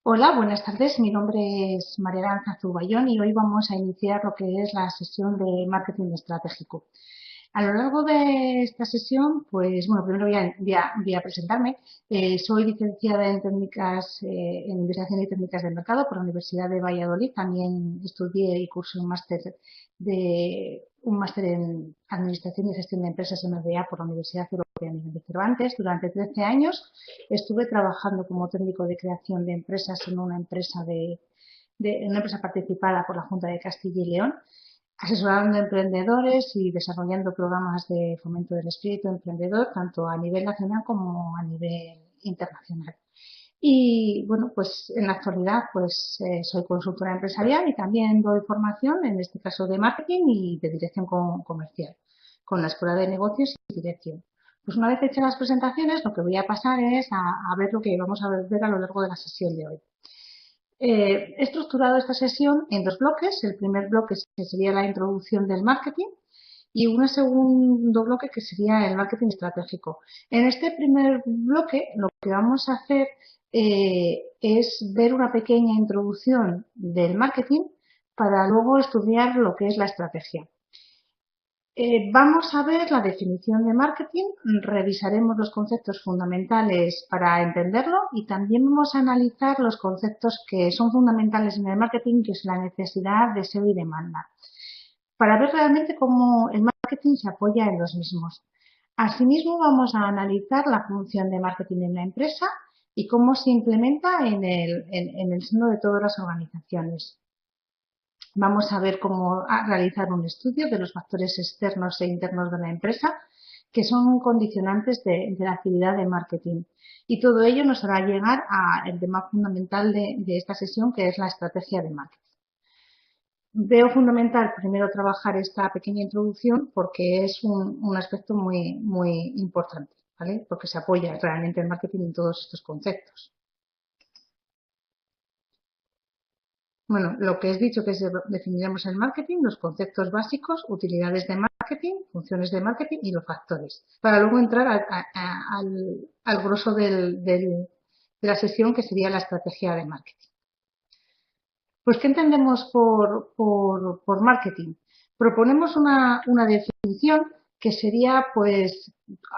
Hola, buenas tardes. Mi nombre es María Aranza Zuballón y hoy vamos a iniciar lo que es la sesión de marketing estratégico. A lo largo de esta sesión, pues bueno, primero voy a presentarme. Soy licenciada en técnicas, en investigación y técnicas del mercado por la Universidad de Valladolid. También estudié y cursé un máster en Administración y Gestión de Empresas MBA por la Universidad Europea Miguel de Cervantes. Durante 13 años estuve trabajando como técnico de creación de empresas en una empresa participada por la Junta de Castilla y León, asesorando a emprendedores y desarrollando programas de fomento del espíritu emprendedor, tanto a nivel nacional como a nivel internacional. Y bueno, pues en la actualidad soy consultora empresarial y también doy formación, en este caso de marketing y de dirección comercial, con la Escuela de Negocios y Dirección. Pues una vez hechas las presentaciones, lo que voy a pasar es a ver lo que vamos a ver a lo largo de la sesión de hoy. He estructurado esta sesión en dos bloques. El primer bloque sería la introducción del marketing y un segundo bloque que sería el marketing estratégico. En este primer bloque lo que vamos a hacer es ver una pequeña introducción del marketing para luego estudiar lo que es la estrategia. Vamos a ver la definición de marketing, revisaremos los conceptos fundamentales para entenderlo y también vamos a analizar los conceptos que son fundamentales en el marketing, que es la necesidad, deseo y demanda, para ver realmente cómo el marketing se apoya en los mismos. Asimismo, vamos a analizar la función de marketing en la empresa y cómo se implementa en el seno de todas las organizaciones. Vamos a ver cómo realizar un estudio de los factores externos e internos de la empresa que son condicionantes de la actividad de marketing. Y todo ello nos hará llegar al tema fundamental de esta sesión, que es la estrategia de marketing. Veo fundamental primero trabajar esta pequeña introducción porque es un aspecto muy importante, ¿vale? Porque se apoya realmente el marketing en todos estos conceptos. Bueno, lo que es dicho que definiremos el marketing, los conceptos básicos, utilidades de marketing, funciones de marketing y los factores, para luego entrar al grosso de la sesión, que sería la estrategia de marketing. Pues, ¿qué entendemos por marketing? Proponemos una definición que sería, pues,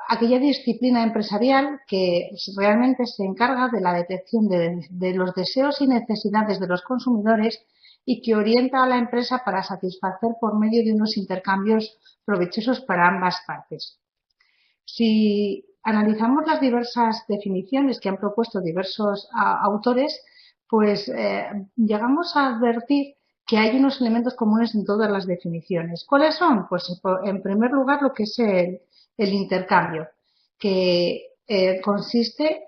aquella disciplina empresarial que realmente se encarga de la detección de los deseos y necesidades de los consumidores y que orienta a la empresa para satisfacer por medio de unos intercambios provechosos para ambas partes. Si analizamos las diversas definiciones que han propuesto diversos autores, pues llegamos a advertir que hay unos elementos comunes en todas las definiciones. ¿Cuáles son? Pues en primer lugar lo que es el intercambio, que consiste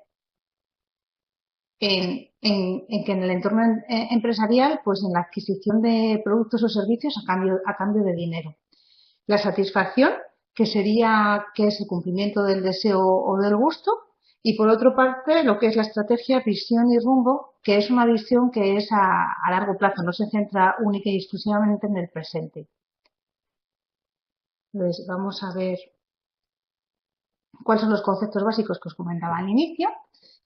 en que en el entorno empresarial, pues en la adquisición de productos o servicios a cambio de dinero. La satisfacción, que sería que es el cumplimiento del deseo o del gusto, y por otra parte lo que es la estrategia, visión y rumbo, que es una visión que es a largo plazo, no se centra única y exclusivamente en el presente. Entonces vamos a ver cuáles son los conceptos básicos que os comentaba al inicio,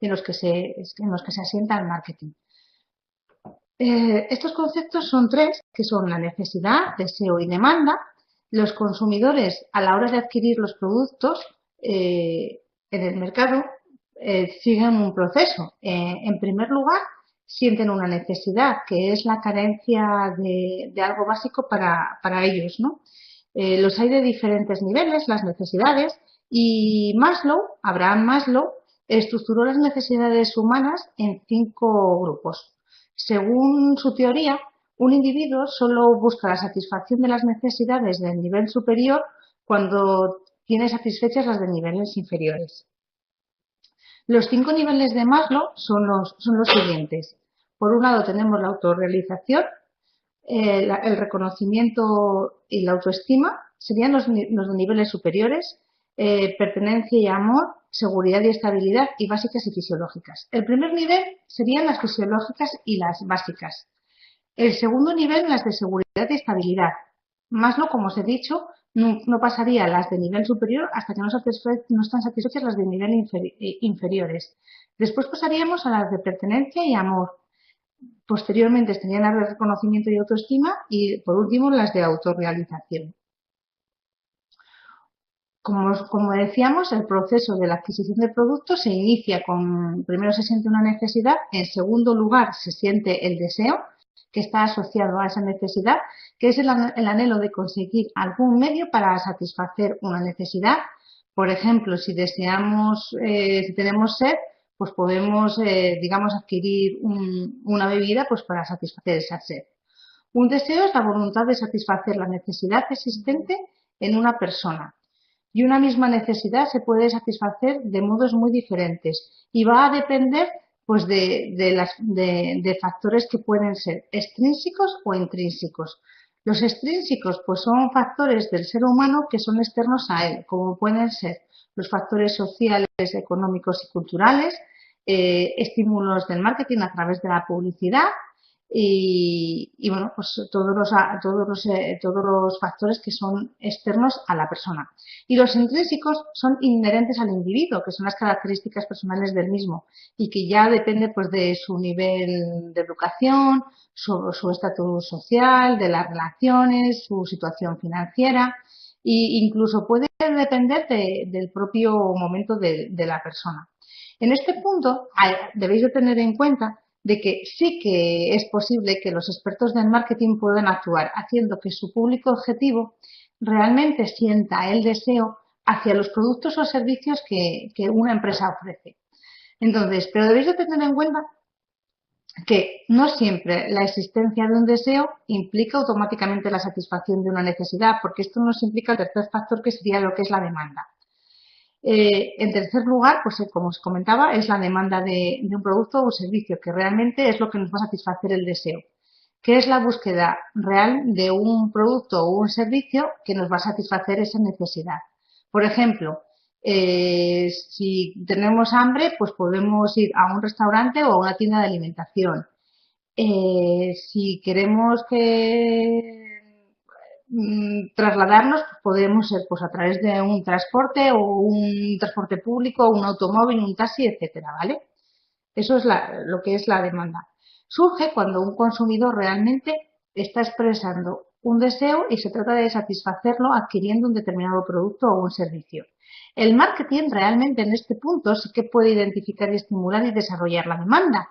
en los que se asienta el marketing. Estos conceptos son tres, que son la necesidad, deseo y demanda. Los consumidores, a la hora de adquirir los productos en el mercado, siguen un proceso. En primer lugar, sienten una necesidad, que es la carencia de algo básico para ellos, ¿no? Los hay de diferentes niveles, las necesidades, y Abraham Maslow, estructuró las necesidades humanas en 5 grupos. Según su teoría, un individuo solo busca la satisfacción de las necesidades del nivel superior cuando tiene satisfechas las de niveles inferiores. Los 5 niveles de Maslow son los siguientes. Por un lado tenemos la autorrealización, el reconocimiento y la autoestima, serían los de niveles superiores, pertenencia y amor, seguridad y estabilidad, y básicas y fisiológicas. El primer nivel serían las fisiológicas y las básicas. El segundo nivel, las de seguridad y estabilidad. Maslow, como os he dicho, no pasaría a las de nivel superior hasta que no están satisfechas las de nivel inferiores. Después pasaríamos a las de pertenencia y amor, Posteriormente estarían las de reconocimiento y autoestima y, por último, las de autorrealización. Como decíamos, el proceso de la adquisición de productos se inicia primero se siente una necesidad, en segundo lugar se siente el deseo, que está asociado a esa necesidad, que es el anhelo de conseguir algún medio para satisfacer una necesidad. Por ejemplo, si tenemos sed, pues podemos, digamos, adquirir una bebida pues para satisfacer esa sed. Un deseo es la voluntad de satisfacer la necesidad existente en una persona. Y una misma necesidad se puede satisfacer de modos muy diferentes y va a depender pues, de factores que pueden ser extrínsecos o intrínsecos. Los extrínsecos pues, son factores del ser humano que son externos a él, como pueden ser los factores sociales, económicos y culturales, estímulos del marketing a través de la publicidad y bueno, pues todos los factores que son externos a la persona. Y los intrínsecos son inherentes al individuo, que son las características personales del mismo y que ya depende pues de su nivel de educación, su estatus social, de las relaciones, su situación financiera e incluso puede depender del propio momento de la persona. En este punto debéis de tener en cuenta de que sí que es posible que los expertos del marketing puedan actuar haciendo que su público objetivo realmente sienta el deseo hacia los productos o servicios que una empresa ofrece. Entonces, pero debéis de tener en cuenta que no siempre la existencia de un deseo implica automáticamente la satisfacción de una necesidad, porque esto nos implica el tercer factor que sería lo que es la demanda. En tercer lugar, pues como os comentaba, es la demanda de un producto o servicio, que realmente es lo que nos va a satisfacer el deseo, que es la búsqueda real de un producto o un servicio que nos va a satisfacer esa necesidad. Por ejemplo, si tenemos hambre, pues podemos ir a un restaurante o a una tienda de alimentación. Si queremos trasladarnos, pues podemos ser pues a través de un transporte o un transporte público, un automóvil, un taxi, etcétera, ¿vale? Eso es lo que es la demanda. Surge cuando un consumidor realmente está expresando un deseo y se trata de satisfacerlo adquiriendo un determinado producto o un servicio. El marketing realmente en este punto sí que puede identificar y estimular y desarrollar la demanda,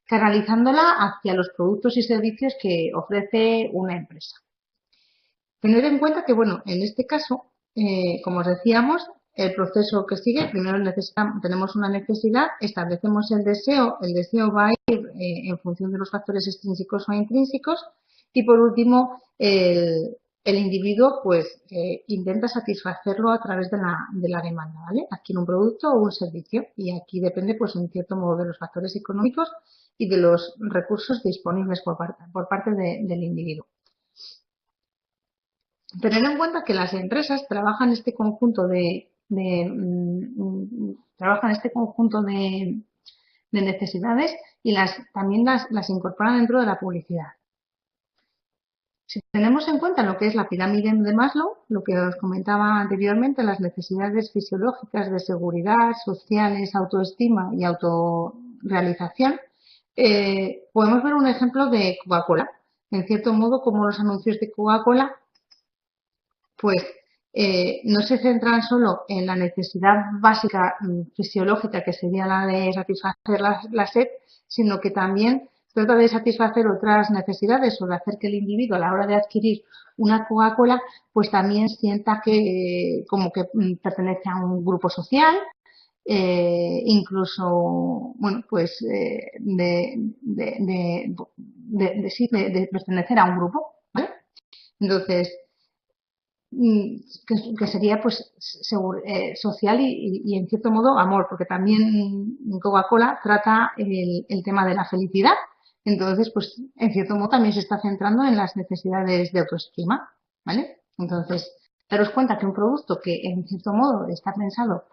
canalizándola hacia los productos y servicios que ofrece una empresa. Tener en cuenta que, bueno, en este caso, como os decíamos, el proceso que sigue, primero tenemos una necesidad, establecemos el deseo va a ir en función de los factores extrínsecos o intrínsecos y por último el individuo pues intenta satisfacerlo a través de la demanda, ¿vale? Adquiere un producto o un servicio y aquí depende pues en cierto modo de los factores económicos y de los recursos disponibles por parte del individuo. Tener en cuenta que las empresas trabajan este conjunto de necesidades y también las incorporan dentro de la publicidad. Si tenemos en cuenta lo que es la pirámide de Maslow, lo que os comentaba anteriormente, las necesidades fisiológicas de seguridad, sociales, autoestima y autorrealización, podemos ver un ejemplo de Coca-Cola. En cierto modo, como los anuncios de Coca-Cola pues no se centran solo en la necesidad básica fisiológica, que sería la de satisfacer la sed, sino que también trata de satisfacer otras necesidades o de hacer que el individuo a la hora de adquirir una Coca-Cola pues también sienta que como que pertenece a un grupo social, incluso bueno pues de pertenecer a un grupo, ¿vale? Entonces que sería pues social y en cierto modo amor, porque también Coca-Cola trata el tema de la felicidad. Entonces, pues en cierto modo también se está centrando en las necesidades de autoestima, ¿vale? Entonces, daros cuenta que un producto que en cierto modo está pensado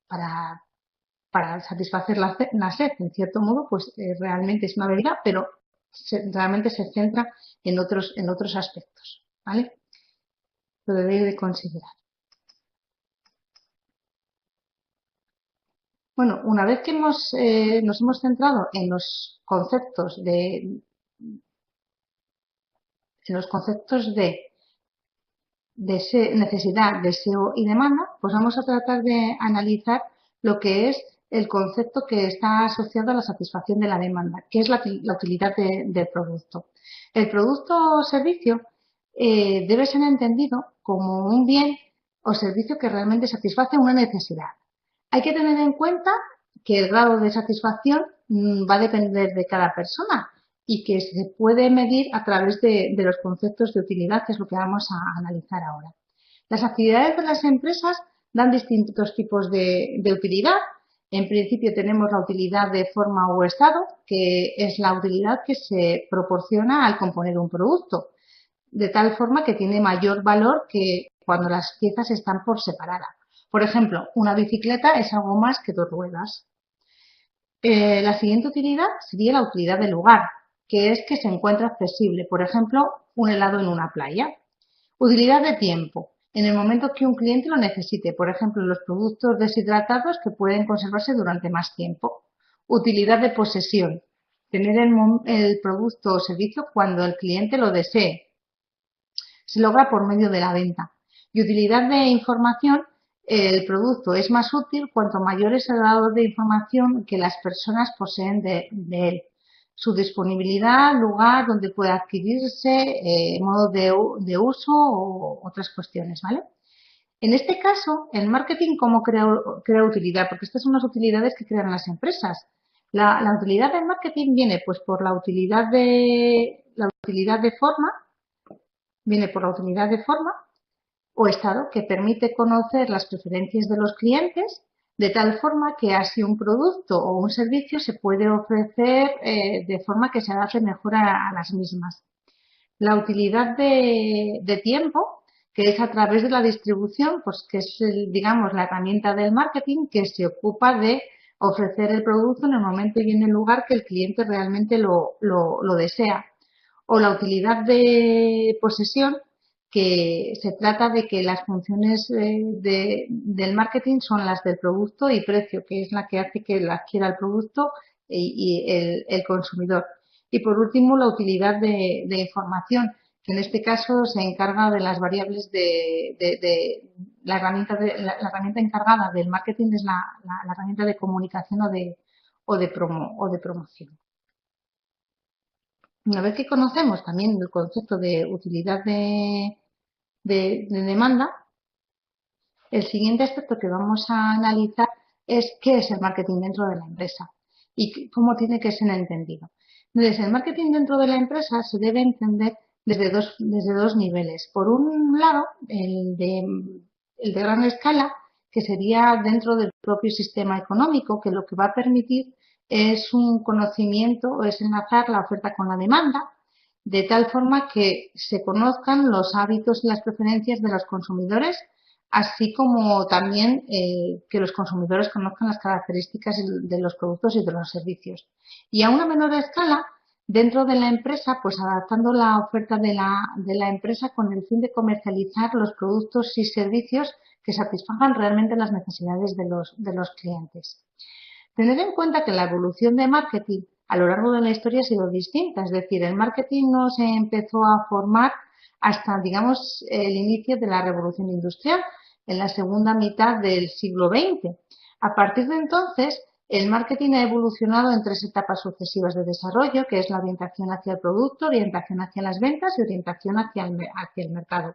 para, satisfacer la sed, en cierto modo, pues realmente es una bebida, pero realmente se centra en otros aspectos, ¿vale? Lo debéis de considerar. Bueno, una vez que nos hemos centrado en los conceptos de necesidad, deseo y demanda, pues vamos a tratar de analizar lo que es el concepto que está asociado a la satisfacción de la demanda, que es la utilidad del producto. El producto o servicio debe ser entendido como un bien o servicio que realmente satisface una necesidad. Hay que tener en cuenta que el grado de satisfacción va a depender de cada persona y que se puede medir a través de los conceptos de utilidad, que es lo que vamos a analizar ahora. Las actividades de las empresas dan distintos tipos de utilidad. En principio tenemos la utilidad de forma o estado, que es la utilidad que se proporciona al componer un producto, de tal forma que tiene mayor valor que cuando las piezas están por separada. Por ejemplo, una bicicleta es algo más que dos ruedas. La siguiente utilidad sería la utilidad del lugar, que es que se encuentra accesible, por ejemplo, un helado en una playa. Utilidad de tiempo, en el momento que un cliente lo necesite, por ejemplo, los productos deshidratados que pueden conservarse durante más tiempo. Utilidad de posesión, tener el producto o servicio cuando el cliente lo desee. Se logra por medio de la venta. Y utilidad de información, el producto es más útil cuanto mayor es el grado de información que las personas poseen de él. Su disponibilidad, lugar donde puede adquirirse, modo de uso o otras cuestiones, ¿vale? En este caso, el marketing, ¿cómo crea utilidad? Porque estas son las utilidades que crean las empresas. La utilidad del marketing viene pues por la utilidad de forma, viene por la utilidad de forma o estado que permite conocer las preferencias de los clientes de tal forma que así un producto o un servicio se puede ofrecer de forma que se adapte mejor a las mismas. La utilidad de tiempo, que es a través de la distribución, pues que es, digamos, la herramienta del marketing que se ocupa de ofrecer el producto en el momento y en el lugar que el cliente realmente lo desea. O la utilidad de posesión, que se trata de que las funciones del marketing son las del producto y precio, que es la que hace que la adquiera el producto y el consumidor. Y por último, la utilidad de información, que en este caso se encarga de las variables la herramienta encargada del marketing es la herramienta de comunicación o de promoción. Una vez que conocemos también el concepto de utilidad de demanda, el siguiente aspecto que vamos a analizar es qué es el marketing dentro de la empresa y cómo tiene que ser entendido. Entonces, el marketing dentro de la empresa se debe entender desde dos niveles. Por un lado, el de gran escala, que sería dentro del propio sistema económico, que lo que va a permitir es un conocimiento o es enlazar la oferta con la demanda, de tal forma que se conozcan los hábitos y las preferencias de los consumidores, así como también que los consumidores conozcan las características de los productos y de los servicios. Y a una menor escala, dentro de la empresa, pues adaptando la oferta de la empresa con el fin de comercializar los productos y servicios que satisfagan realmente las necesidades de los clientes. Tened en cuenta que la evolución de marketing a lo largo de la historia ha sido distinta, es decir, el marketing no se empezó a formar hasta, digamos, el inicio de la revolución industrial, en la segunda mitad del siglo XX. A partir de entonces, el marketing ha evolucionado en tres etapas sucesivas de desarrollo, que es la orientación hacia el producto, orientación hacia las ventas y orientación hacia el mercado.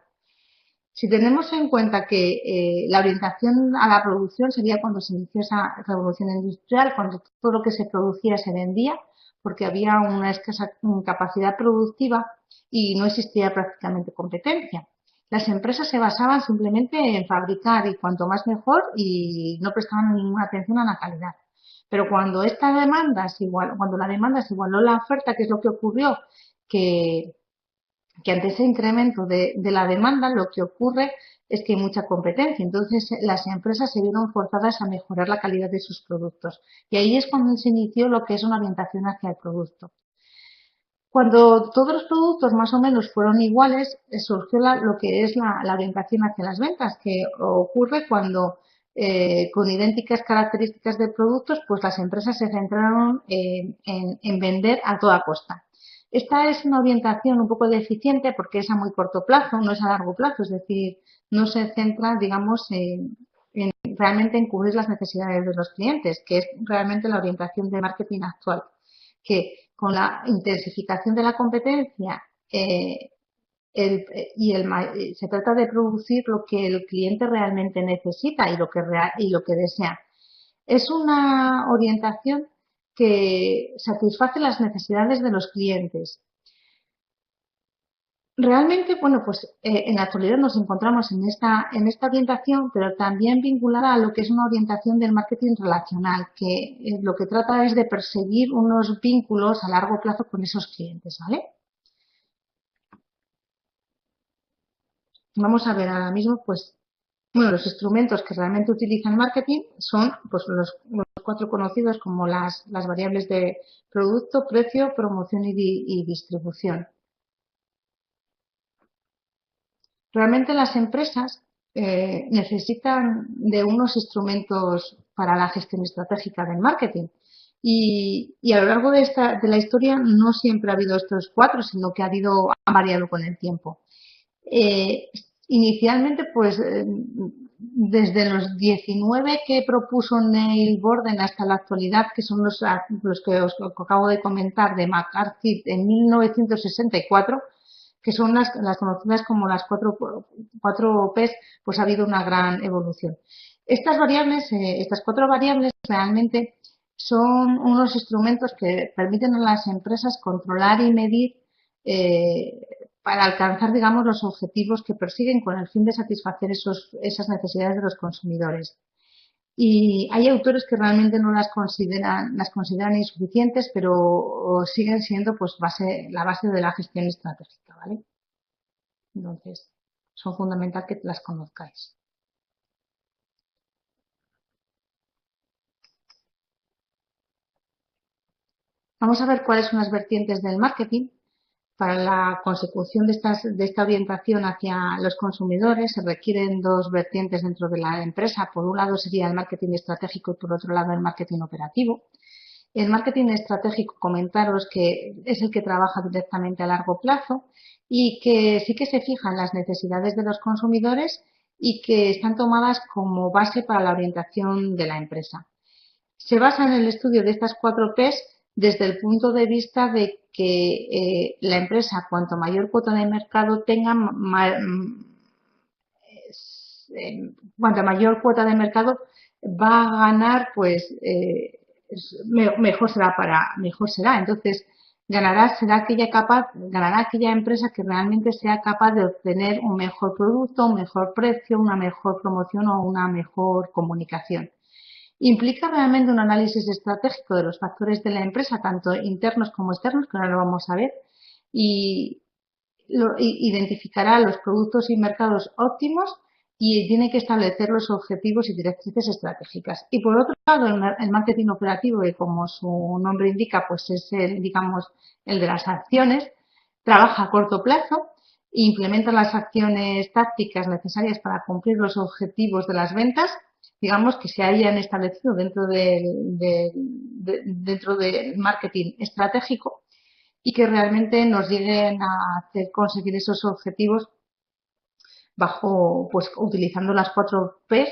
Si tenemos en cuenta que la orientación a la producción sería cuando se inició esa revolución industrial, cuando todo lo que se producía se vendía, porque había una escasa capacidad productiva y no existía prácticamente competencia. Las empresas se basaban simplemente en fabricar y cuanto más mejor y no prestaban ninguna atención a la calidad. Pero cuando cuando la demanda se igualó a la oferta, ¿qué es lo que ocurrió? Que que ante ese incremento de la demanda lo que ocurre es que hay mucha competencia. Entonces las empresas se vieron forzadas a mejorar la calidad de sus productos. Y ahí es cuando se inició lo que es una orientación hacia el producto. Cuando todos los productos más o menos fueron iguales, surgió lo que es la orientación hacia las ventas, que ocurre cuando con idénticas características de productos, pues las empresas se centraron en vender a toda costa. Esta es una orientación un poco deficiente porque es a muy corto plazo, no es a largo plazo, es decir, no se centra, digamos, realmente en cubrir las necesidades de los clientes, que es realmente la orientación de marketing actual, que con la intensificación de la competencia se trata de producir lo que el cliente realmente necesita y lo que desea. Es una orientación que satisface las necesidades de los clientes. Realmente, bueno, pues en la actualidad nos encontramos en esta orientación, pero también vinculada a lo que es una orientación del marketing relacional, que lo que trata es de perseguir unos vínculos a largo plazo con esos clientes, ¿vale? Vamos a ver ahora mismo, pues, bueno, los instrumentos que realmente utiliza el marketing son pues, los cuatro conocidos como las variables de producto, precio, promoción y distribución. Realmente las empresas necesitan de unos instrumentos para la gestión estratégica del marketing. Y a lo largo de la historia no siempre ha habido estos cuatro, sino que ha variado con el tiempo. Inicialmente, pues desde los 19 que propuso Neil Borden hasta la actualidad, que son los que os acabo de comentar de McCarthy en 1964, que son las conocidas como las cuatro P's, pues ha habido una gran evolución. Estas variables, estas cuatro variables realmente son unos instrumentos que permiten a las empresas controlar y medir para alcanzar, digamos, los objetivos que persiguen con el fin de satisfacer esas necesidades de los consumidores. Y hay autores que realmente no las consideran insuficientes, pero siguen siendo pues la base de la gestión estratégica, ¿vale? Entonces, son fundamental que las conozcáis. Vamos a ver cuáles son las vertientes del marketing. Para la consecución de esta orientación hacia los consumidores se requieren dos vertientes dentro de la empresa. Por un lado sería el marketing estratégico y por otro lado el marketing operativo. El marketing estratégico, comentaros que es el que trabaja directamente a largo plazo y que sí que se fija en las necesidades de los consumidores y que están tomadas como base para la orientación de la empresa. Se basa en el estudio de estas cuatro P's desde el punto de vista de que la empresa, cuanto mayor cuota de mercado tenga, cuanta mayor cuota de mercado va a ganar, pues mejor será. Entonces, ganará aquella empresa que realmente sea capaz de obtener un mejor producto, un mejor precio, una mejor promoción o una mejor comunicación. Implica realmente un análisis estratégico de los factores de la empresa, tanto internos como externos, que ahora lo vamos a ver, y identificará los productos y mercados óptimos y tiene que establecer los objetivos y directrices estratégicas. Y por otro lado, el marketing operativo, que como su nombre indica, pues es digamos, el de las acciones, trabaja a corto plazo, implementa las acciones tácticas necesarias para cumplir los objetivos de las ventas, digamos, que se hayan establecido dentro del marketing estratégico y que realmente nos lleguen a hacer conseguir esos objetivos pues utilizando las cuatro P's,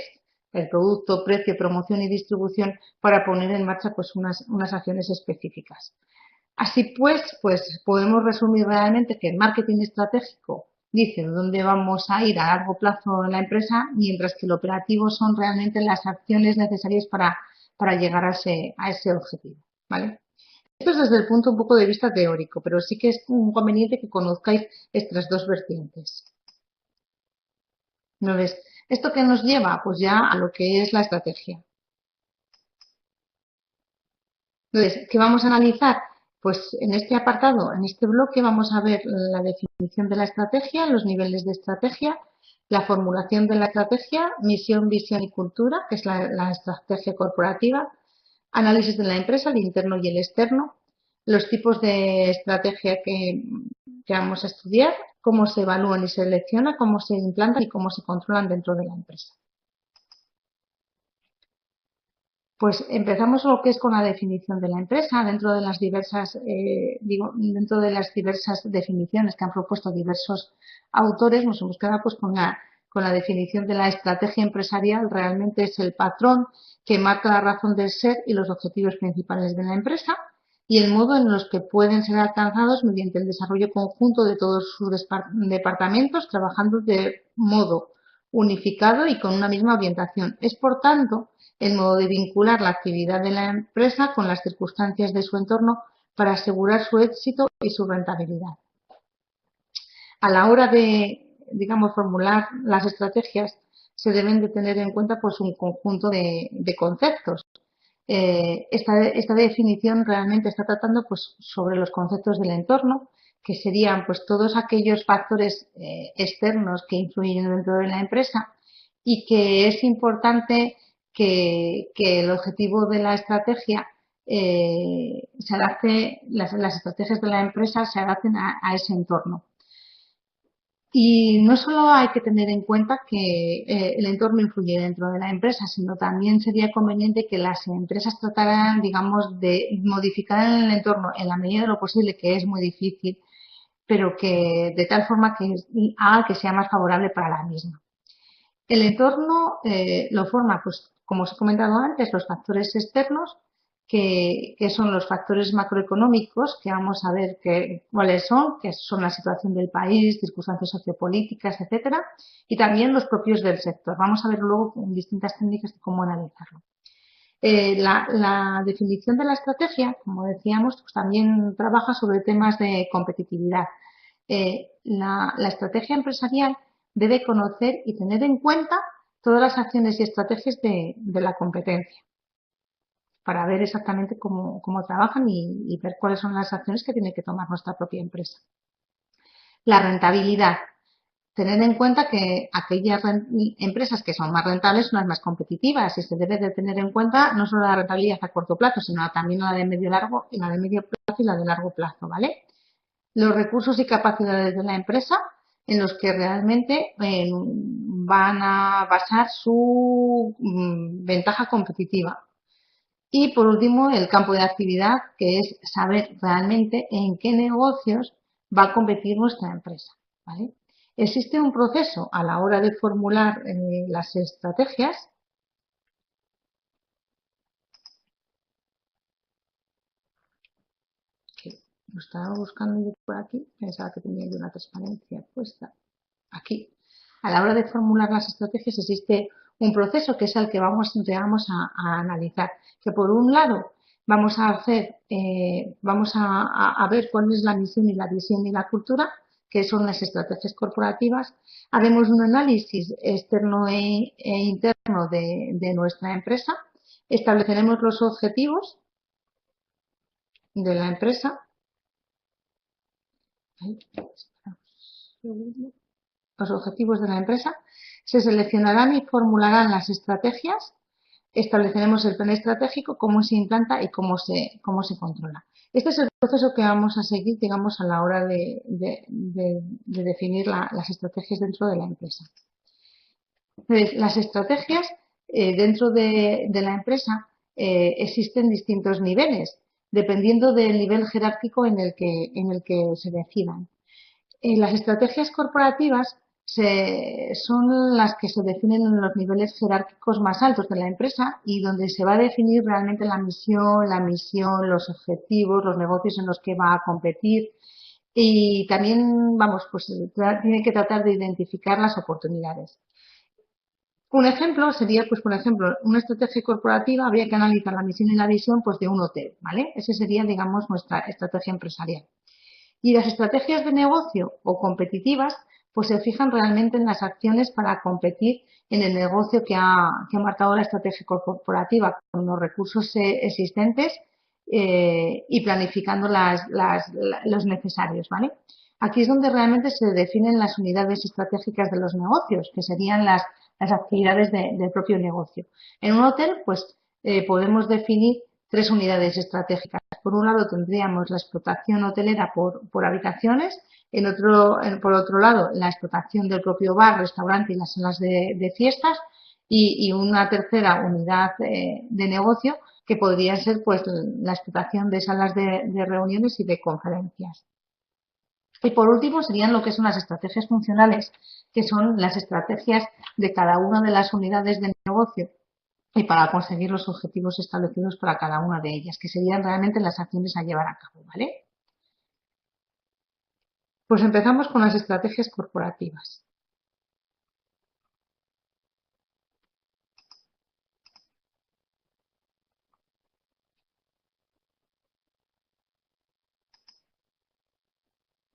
el producto, precio, promoción y distribución, para poner en marcha pues unas acciones específicas. Así pues podemos resumir realmente que el marketing estratégico dice dónde vamos a ir a largo plazo en la empresa, mientras que el operativo son realmente las acciones necesarias para llegar a ese objetivo, ¿vale? Esto es desde el punto un poco de vista teórico, pero sí que es un conveniente que conozcáis estas dos vertientes. ¿No ves? ¿Esto qué nos lleva? Pues ya a lo que es la estrategia. Entonces, ¿qué vamos a analizar? Pues en este apartado, en este bloque, vamos a ver la definición de la estrategia, los niveles de estrategia, la formulación de la estrategia, misión, visión y cultura, que es la estrategia corporativa, análisis de la empresa, el interno y el externo, los tipos de estrategia que vamos a estudiar, cómo se evalúan y se seleccionan, cómo se implantan y cómo se controlan dentro de la empresa. Pues empezamos lo que es con la definición de la empresa, dentro de las diversas, dentro de las diversas definiciones que han propuesto diversos autores, nos hemos quedado pues con la definición de la estrategia empresarial. Realmente es el patrón que marca la razón de ser y los objetivos principales de la empresa y el modo en los que pueden ser alcanzados mediante el desarrollo conjunto de todos sus departamentos, trabajando de modo unificado y con una misma orientación. Es, por tanto, el modo de vincular la actividad de la empresa con las circunstancias de su entorno para asegurar su éxito y su rentabilidad. A la hora de, digamos, formular las estrategias, se deben de tener en cuenta pues un conjunto de conceptos. Esta definición realmente está tratando pues sobre los conceptos del entorno, que serían pues todos aquellos factores externos que influyen dentro de la empresa y que es importante que el objetivo de la estrategia se adapte, las estrategias de la empresa se adapten a ese entorno. Y no solo hay que tener en cuenta que el entorno influye dentro de la empresa, sino también sería conveniente que las empresas trataran, digamos, de modificar el entorno en la medida de lo posible, que es muy difícil, pero que de tal forma que haga que sea más favorable para la misma. El entorno lo forma, pues, como os he comentado antes, los factores externos, que son los factores macroeconómicos, que vamos a ver cuáles son, que son la situación del país, circunstancias sociopolíticas, etcétera, y también los propios del sector. Vamos a ver luego con distintas técnicas de cómo analizarlo. La definición de la estrategia, como decíamos, pues también trabaja sobre temas de competitividad. La estrategia empresarial debe conocer y tener en cuenta todas las acciones y estrategias de la competencia para ver exactamente cómo trabajan y ver cuáles son las acciones que tiene que tomar nuestra propia empresa. La rentabilidad. Tener en cuenta que aquellas empresas que son más rentables son las más competitivas y se debe de tener en cuenta no solo la rentabilidad a corto plazo, sino también la de medio plazo y la de largo plazo, ¿vale? Los recursos y capacidades de la empresa en los que realmente van a basar su ventaja competitiva. Y por último, el campo de actividad, que es saber realmente en qué negocios va a competir nuestra empresa, ¿vale? Existe un proceso a la hora de formular las estrategias. Que lo estaba buscando yo por aquí, pensaba que tenía yo una transparencia puesta. Aquí. A la hora de formular las estrategias existe un proceso que es el que vamos a analizar. Que por un lado vamos a hacer, vamos a ver cuál es la misión y la visión y la cultura, que son las estrategias corporativas. Haremos un análisis externo e interno de nuestra empresa. Estableceremos los objetivos de la empresa. Los objetivos de la empresa, se seleccionarán y formularán las estrategias, estableceremos el plan estratégico, cómo se implanta y cómo se controla. Este es el proceso que vamos a seguir, digamos, a la hora de definir las estrategias dentro de la empresa. Entonces, las estrategias dentro de la empresa existen distintos niveles, dependiendo del nivel jerárquico en el que se decidan. Las estrategias corporativas son las que se definen en los niveles jerárquicos más altos de la empresa y donde se va a definir realmente la misión, los objetivos, los negocios en los que va a competir y también, vamos, pues tiene que tratar de identificar las oportunidades. Un ejemplo sería, pues por ejemplo, una estrategia corporativa habría que analizar la misión y la visión pues de un hotel, ¿vale? Ese sería, digamos, nuestra estrategia empresarial. Y las estrategias de negocio o competitivas pues se fijan realmente en las acciones para competir en el negocio que ha marcado la estrategia corporativa con los recursos existentes y planificando los necesarios, ¿vale? Aquí es donde realmente se definen las unidades estratégicas de los negocios, que serían las actividades del propio negocio. En un hotel, pues podemos definir tres unidades estratégicas. Por un lado tendríamos la explotación hotelera por habitaciones, por otro lado la explotación del propio bar, restaurante y las salas de fiestas y una tercera unidad de negocio que podría ser pues la explotación de salas de reuniones y de conferencias. Y por último serían lo que son las estrategias funcionales, que son las estrategias de cada una de las unidades de negocio y para conseguir los objetivos establecidos para cada una de ellas, que serían realmente las acciones a llevar a cabo, ¿vale? Pues empezamos con las estrategias corporativas.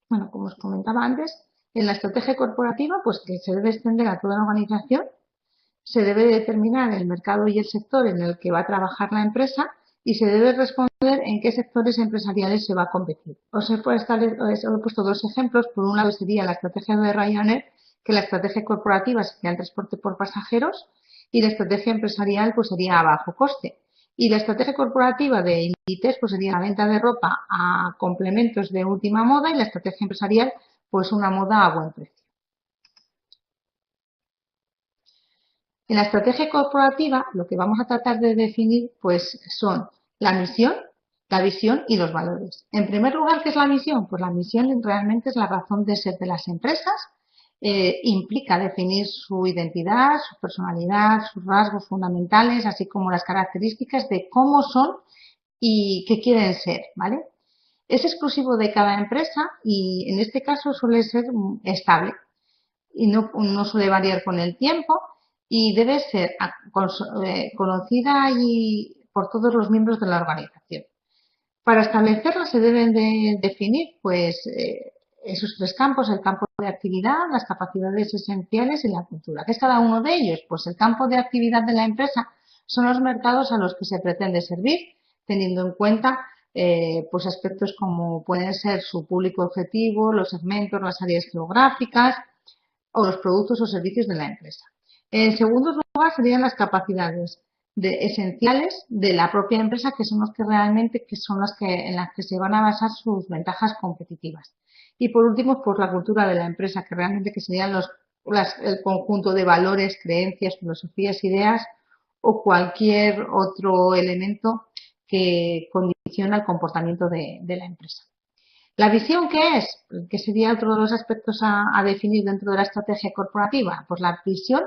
Bueno, como os comentaba antes, en la estrategia corporativa, pues que se debe extender a toda la organización, se debe determinar el mercado y el sector en el que va a trabajar la empresa y se debe responder en qué sectores empresariales se va a competir. Os he puesto dos ejemplos. Por un lado sería la estrategia de Ryanair, que la estrategia corporativa sería el transporte por pasajeros y la estrategia empresarial pues sería a bajo coste. Y la estrategia corporativa de Inditex pues sería la venta de ropa a complementos de última moda y la estrategia empresarial pues una moda a buen precio. En la estrategia corporativa lo que vamos a tratar de definir pues son la misión, la visión y los valores. En primer lugar, ¿qué es la misión? Pues la misión realmente es la razón de ser de las empresas. Implica definir su identidad, su personalidad, sus rasgos fundamentales, así como las características de cómo son y qué quieren ser, ¿vale? Es exclusivo de cada empresa y en este caso suele ser estable y no suele variar con el tiempo y debe ser conocida por todos los miembros de la organización. Para establecerla se deben de definir pues esos tres campos: el campo de actividad, las capacidades esenciales y la cultura. ¿Qué es cada uno de ellos? Pues el campo de actividad de la empresa son los mercados a los que se pretende servir, teniendo en cuenta pues aspectos como pueden ser su público objetivo, los segmentos, las áreas geográficas o los productos o servicios de la empresa. En segundo lugar serían las capacidades esenciales de la propia empresa, que son los que realmente en las que se van a basar sus ventajas competitivas. Y por último, pues la cultura de la empresa, que realmente que serían el conjunto de valores, creencias, filosofías, ideas o cualquier otro elemento que condiciona el comportamiento de la empresa. ¿La visión qué es? ¿Qué sería otro de los aspectos a definir dentro de la estrategia corporativa? Pues la visión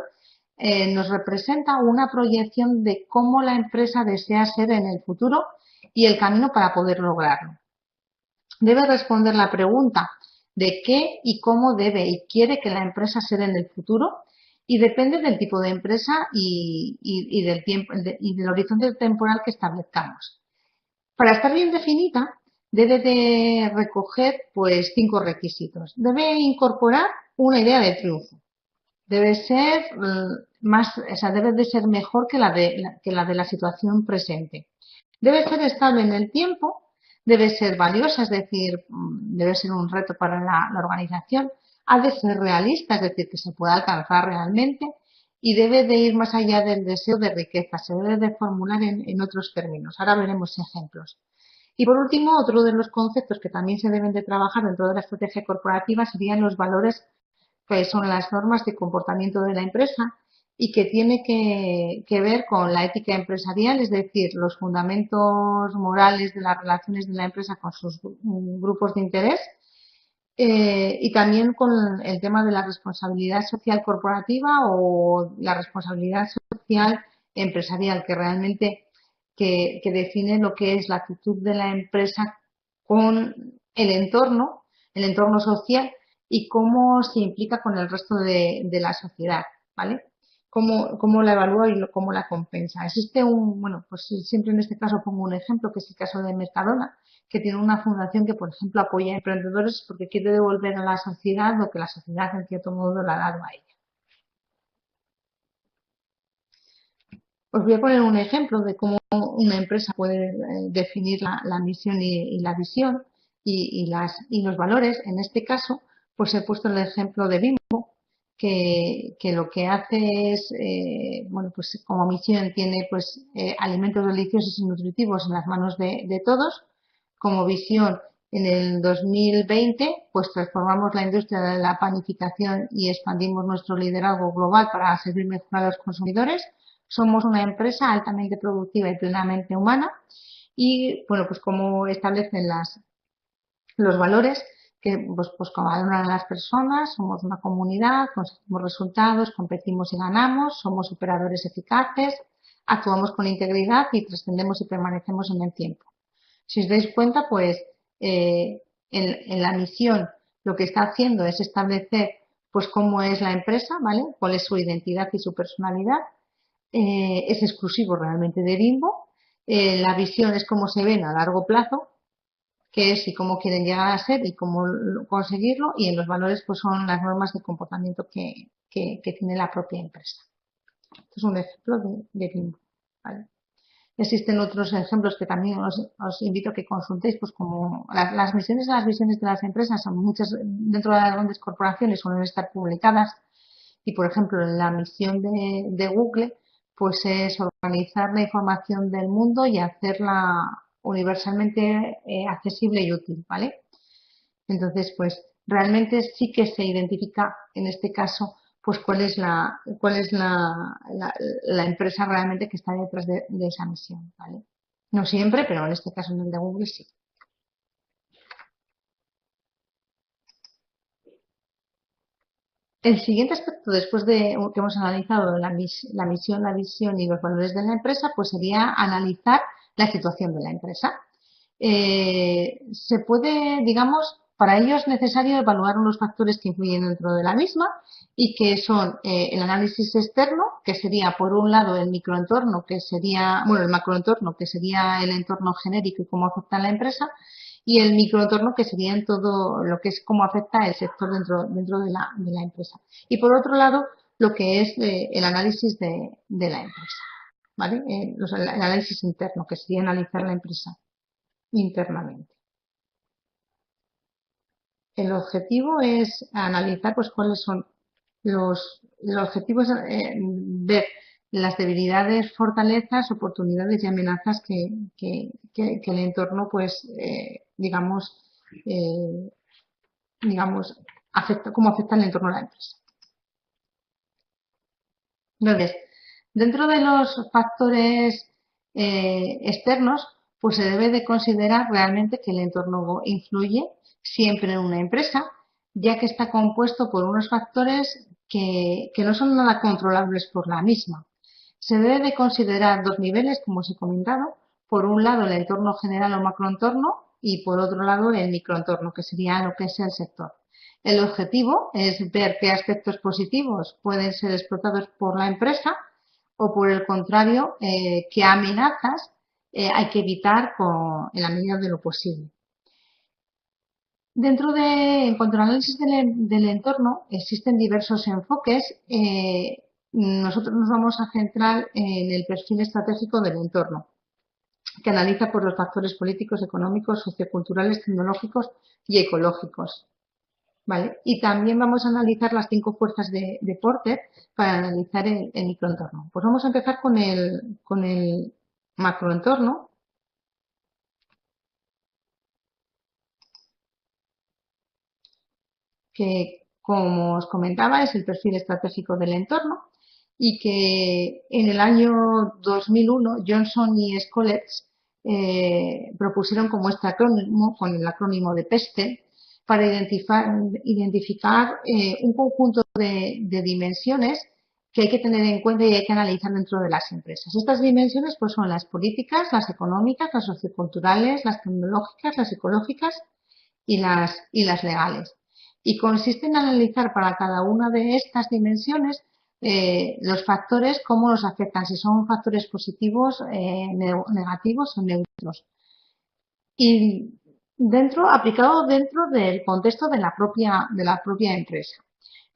nos representa una proyección de cómo la empresa desea ser en el futuro y el camino para poder lograrlo. Debe responder la pregunta de qué y cómo debe y quiere que la empresa sea en el futuro y depende del tipo de empresa y del tiempo y del horizonte temporal que establezcamos. Para estar bien definida, debe de recoger pues 5 requisitos. Debe incorporar una idea de triunfo. Debe ser debe de ser mejor que la de la situación presente. Debe ser estable en el tiempo, debe ser valiosa, es decir, debe ser un reto para la organización, ha de ser realista, es decir, que se pueda alcanzar realmente, y debe de ir más allá del deseo de riqueza, se debe de formular en otros términos. Ahora veremos ejemplos. Y por último, otro de los conceptos que también se deben de trabajar dentro de la estrategia corporativa serían los valores, que son las normas de comportamiento de la empresa y que tiene que ver con la ética empresarial, es decir, los fundamentos morales de las relaciones de la empresa con sus grupos de interés, y también con el tema de la responsabilidad social corporativa o la responsabilidad social empresarial, que realmente que define lo que es la actitud de la empresa con el entorno social y cómo se implica con el resto de la sociedad, ¿vale? Cómo la evalúa y cómo la compensa. Existe bueno, pues siempre en este caso pongo un ejemplo, que es el caso de Mercadona, que tiene una fundación que, por ejemplo, apoya a emprendedores porque quiere devolver a la sociedad lo que la sociedad, en cierto modo, le ha dado a ella. Os voy a poner un ejemplo de cómo una empresa puede definir la misión y la visión y los valores. En este caso, pues he puesto el ejemplo de Bimbo, que lo que hace es, bueno, pues como misión tiene pues alimentos deliciosos y nutritivos en las manos de todos. Como visión En el 2020, pues transformamos la industria de la panificación y expandimos nuestro liderazgo global para servir mejor a los consumidores. Somos una empresa altamente productiva y plenamente humana. Y, bueno, pues como establecen los valores que pues como valoran las personas, somos una comunidad, conseguimos resultados, competimos y ganamos, somos operadores eficaces, actuamos con integridad y trascendemos y permanecemos en el tiempo. Si os dais cuenta, pues en la misión lo que está haciendo es establecer pues cómo es la empresa, ¿vale? Cuál es su identidad y su personalidad. Es exclusivo realmente de Bimbo. La visión es cómo se ven a largo plazo, qué es y cómo quieren llegar a ser y cómo conseguirlo, y en los valores pues son las normas de comportamiento que tiene la propia empresa. Esto es un ejemplo de Bimbo, ¿vale? Existen otros ejemplos que también os invito a que consultéis, pues como las misiones y las visiones de las empresas, son muchas dentro de las grandes corporaciones, suelen estar publicadas, y por ejemplo la misión de Google pues es organizar la información del mundo y hacerla universalmente accesible y útil, ¿vale? Entonces, pues realmente sí que se identifica en este caso pues cuál es la empresa realmente que está detrás de esa misión, ¿vale? No siempre, pero en este caso en el de Google sí. El siguiente aspecto, después de que hemos analizado la misión, la visión y los valores de la empresa, pues sería analizar la situación de la empresa. Se puede, digamos, para ello es necesario evaluar unos factores que influyen dentro de la misma y que son el análisis externo, que sería por un lado el microentorno, que sería, bueno, el macroentorno, que sería el entorno genérico y cómo afecta a la empresa, y el microentorno, que sería en todo lo que es cómo afecta el sector dentro de la empresa. Y por otro lado, lo que es el análisis de la empresa, ¿vale? El análisis interno, que sería analizar la empresa internamente. El objetivo es analizar pues cuáles son el objetivo es ver las debilidades, fortalezas, oportunidades y amenazas que el entorno pues eh, digamos cómo afecta el entorno a la empresa. Entonces, dentro de los factores externos, pues se debe de considerar realmente que el entorno influye siempre en una empresa, ya que está compuesto por unos factores que no son nada controlables por la misma. Se debe de considerar dos niveles, como os he comentado. Por un lado, el entorno general o macroentorno y por otro lado, el microentorno, que sería lo que es el sector. El objetivo es ver qué aspectos positivos pueden ser explotados por la empresa o, por el contrario, qué amenazas hay que evitar en la medida de lo posible. En cuanto al análisis del entorno, existen diversos enfoques. Nosotros nos vamos a centrar en el perfil estratégico del entorno, que analiza por los factores políticos, económicos, socioculturales, tecnológicos y ecológicos. ¿Vale? Y también vamos a analizar las 5 fuerzas de Porter para analizar el microentorno. Pues vamos a empezar con el macroentorno, que, como os comentaba, es el perfil estratégico del entorno y que en el año 2001 Johnson y Scholes propusieron como este acrónimo, con el acrónimo de PESTE, para identificar un conjunto de dimensiones que hay que tener en cuenta y hay que analizar dentro de las empresas. Estas dimensiones pues, son las políticas, las económicas, las socioculturales, las tecnológicas, las ecológicas y las legales. Y consiste en analizar para cada una de estas dimensiones los factores, cómo nos afectan, si son factores positivos, negativos o neutros. Y aplicado dentro del contexto de la propia empresa.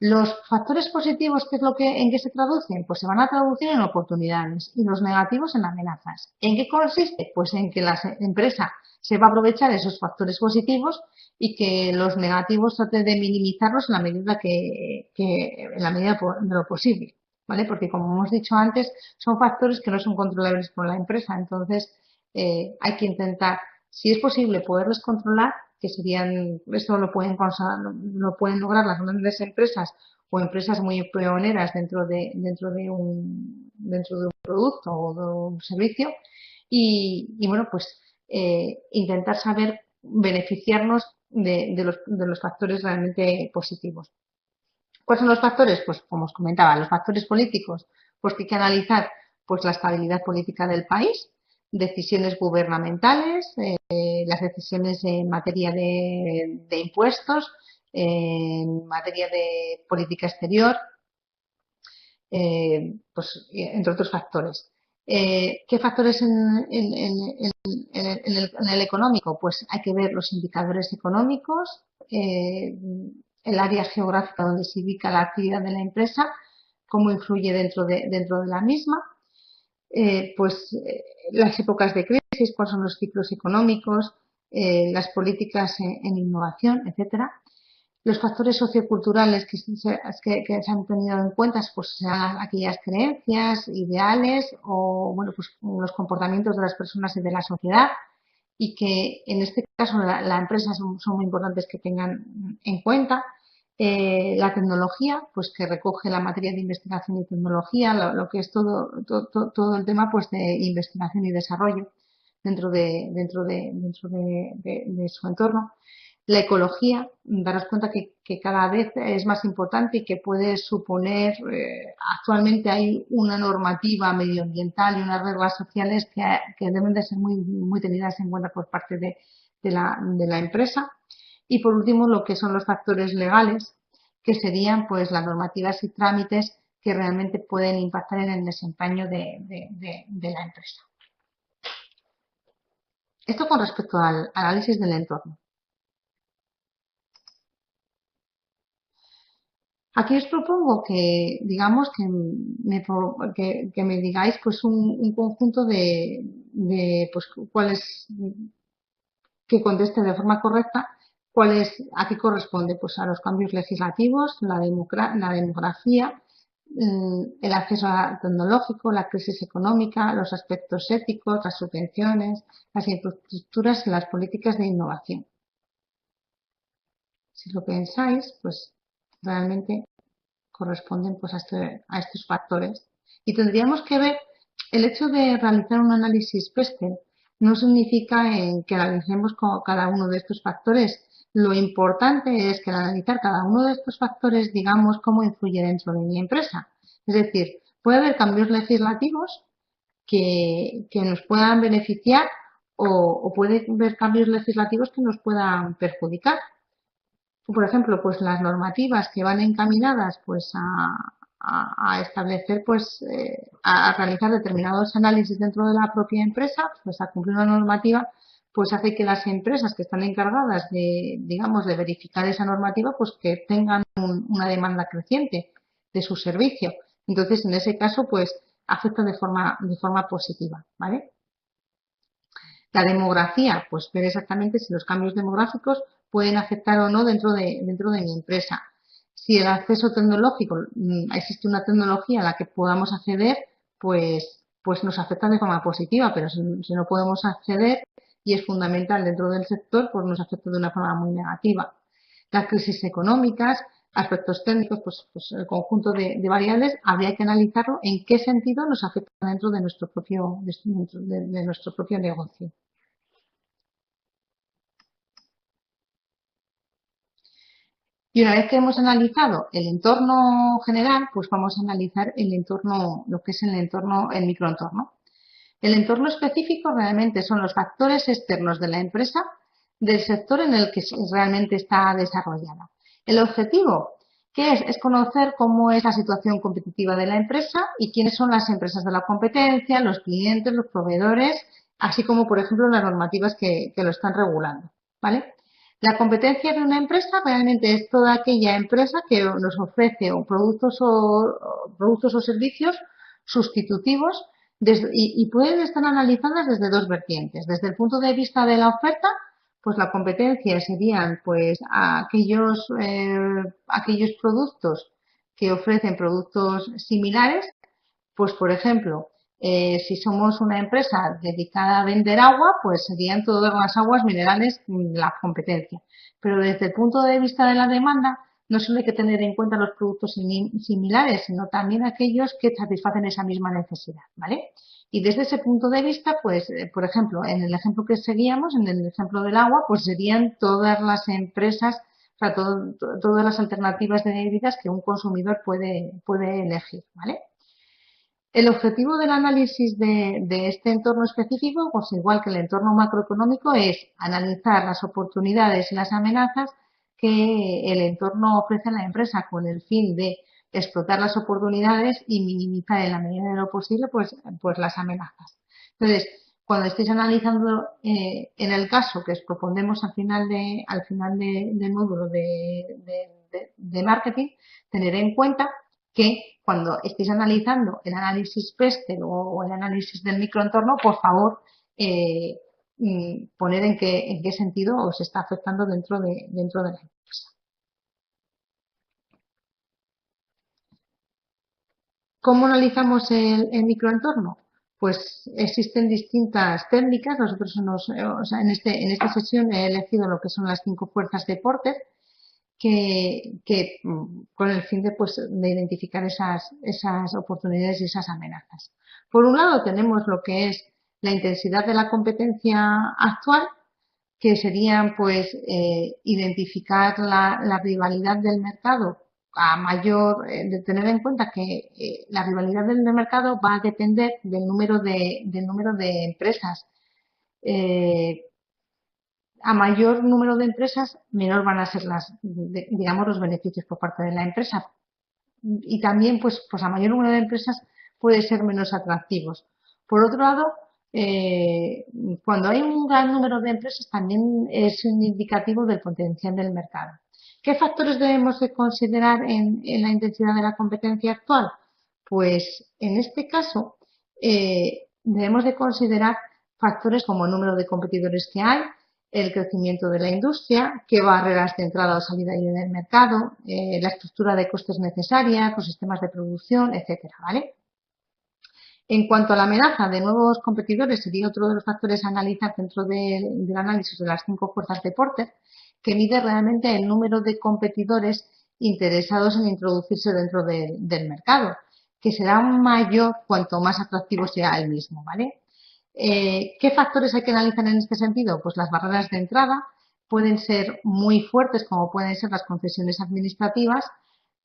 Los factores positivos, ¿en qué se traducen? Pues se van a traducir en oportunidades y los negativos en amenazas. ¿En qué consiste? Pues en que la empresa se va a aprovechar esos factores positivos y que los negativos trate de minimizarlos en la medida de lo posible, ¿vale? Porque como hemos dicho antes, son factores que no son controlables por la empresa, entonces hay que intentar, si es posible, poderlos controlar, que serían, esto lo pueden lograr las grandes empresas o empresas muy pioneras dentro de un producto o de un servicio y bueno, pues intentar saber beneficiarnos de los factores realmente positivos. ¿Cuáles son los factores? Pues como os comentaba, los factores políticos, pues que hay que analizar pues la estabilidad política del país, decisiones gubernamentales, las decisiones en materia de impuestos, en materia de política exterior, pues entre otros factores. ¿Qué factores en el económico? Pues hay que ver los indicadores económicos, el área geográfica donde se ubica la actividad de la empresa, cómo influye dentro de la misma, las épocas de crisis, cuáles son los ciclos económicos, las políticas en innovación, etcétera. Los factores socioculturales que se han tenido en cuenta pues sean aquellas creencias, ideales o bueno, pues los comportamientos de las personas y de la sociedad y que en este caso la empresa son muy importantes que tengan en cuenta. La tecnología, pues que recoge la materia de investigación y tecnología, lo que es todo el tema pues de investigación y desarrollo dentro de su entorno. La ecología, daros cuenta que cada vez es más importante y que puede suponer, actualmente hay una normativa medioambiental y unas reglas sociales que deben de ser muy tenidas en cuenta por parte de la empresa. Y por último, lo que son los factores legales, que serían pues las normativas y trámites que realmente pueden impactar en el desempeño de la empresa. Esto con respecto al análisis del entorno. Aquí os propongo que, digamos, que me digáis pues un conjunto de pues cuáles que conteste de forma correcta a qué corresponde pues a los cambios legislativos, la demografía, el acceso tecnológico, la crisis económica, los aspectos éticos, las subvenciones, las infraestructuras y las políticas de innovación. Si lo pensáis, pues realmente corresponden pues a estos factores. Y tendríamos que ver, el hecho de realizar un análisis PESTEL no significa que analicemos cada uno de estos factores. Lo importante es que al analizar cada uno de estos factores digamos cómo influye dentro de mi empresa. Es decir, puede haber cambios legislativos que nos puedan beneficiar o puede haber cambios legislativos que nos puedan perjudicar. Por ejemplo, pues las normativas que van encaminadas pues a establecer pues a realizar determinados análisis dentro de la propia empresa, pues a cumplir una normativa, pues hace que las empresas que están encargadas de, digamos, de verificar esa normativa, pues que tengan una demanda creciente de su servicio. Entonces, en ese caso, pues afecta de forma positiva, ¿vale? La demografía, pues ver exactamente si los cambios demográficos pueden afectar o no dentro de mi empresa. Si el acceso tecnológico, existe una tecnología a la que podamos acceder, pues nos afecta de forma positiva, pero si no podemos acceder y es fundamental dentro del sector, pues nos afecta de una forma muy negativa. Las crisis económicas, aspectos técnicos, pues el conjunto de variables, habría que analizarlo en qué sentido nos afecta dentro de nuestro propio negocio. Y una vez que hemos analizado el entorno general, pues vamos a analizar el entorno, lo que es el microentorno. El entorno específico realmente son los factores externos de la empresa, del sector en el que realmente está desarrollada. El objetivo, ¿qué es? Es conocer cómo es la situación competitiva de la empresa y quiénes son las empresas de la competencia, los clientes, los proveedores, así como, por ejemplo, las normativas que lo están regulando, ¿vale? La competencia de una empresa realmente es toda aquella empresa que nos ofrece productos o servicios sustitutivos y pueden estar analizadas desde dos vertientes. Desde el punto de vista de la oferta, pues la competencia serían pues aquellos productos que ofrecen productos similares, pues por ejemplo, Si somos una empresa dedicada a vender agua, pues serían todas las aguas minerales la competencia. Pero desde el punto de vista de la demanda, no solo hay que tener en cuenta los productos similares, sino también aquellos que satisfacen esa misma necesidad, ¿vale? Y desde ese punto de vista, pues, por ejemplo, en el ejemplo que seguíamos, en el ejemplo del agua, pues serían todas las empresas, o sea, todas las alternativas de bebidas que un consumidor puede elegir, ¿vale? El objetivo del análisis de este entorno específico, pues igual que el entorno macroeconómico, es analizar las oportunidades y las amenazas que el entorno ofrece a la empresa con el fin de explotar las oportunidades y minimizar en la medida de lo posible pues las amenazas. Entonces, cuando estéis analizando en el caso que os propondremos al final del módulo de marketing, tener en cuenta que cuando estéis analizando el análisis PESTEL o el análisis del microentorno, por favor, poner en qué sentido os está afectando dentro de la empresa. ¿Cómo analizamos el microentorno? Pues existen distintas técnicas. Nosotros o sea, en esta sesión he elegido lo que son las 5 fuerzas de Porter, con el fin de identificar esas oportunidades y esas amenazas. Por un lado tenemos lo que es la intensidad de la competencia actual, que serían identificar la rivalidad del mercado de tener en cuenta que la rivalidad del mercado va a depender del número de empresas. A mayor número de empresas, menor van a ser digamos, los beneficios por parte de la empresa. Y también, pues a mayor número de empresas puede ser menos atractivos. Por otro lado, cuando hay un gran número de empresas también es un indicativo del potencial del mercado. ¿Qué factores debemos de considerar en la intensidad de la competencia actual? Pues en este caso debemos de considerar factores como el número de competidores que hay, el crecimiento de la industria, qué barreras de entrada o salida hay en el mercado, la estructura de costes necesaria, los sistemas de producción, etcétera, ¿vale? En cuanto a la amenaza de nuevos competidores, sería otro de los factores a analizar dentro del análisis de las 5 fuerzas de Porter, que mide realmente el número de competidores interesados en introducirse dentro del mercado, que será mayor cuanto más atractivo sea el mismo, ¿vale? ¿Qué factores hay que analizar en este sentido? Pues las barreras de entrada pueden ser muy fuertes, como pueden ser las concesiones administrativas,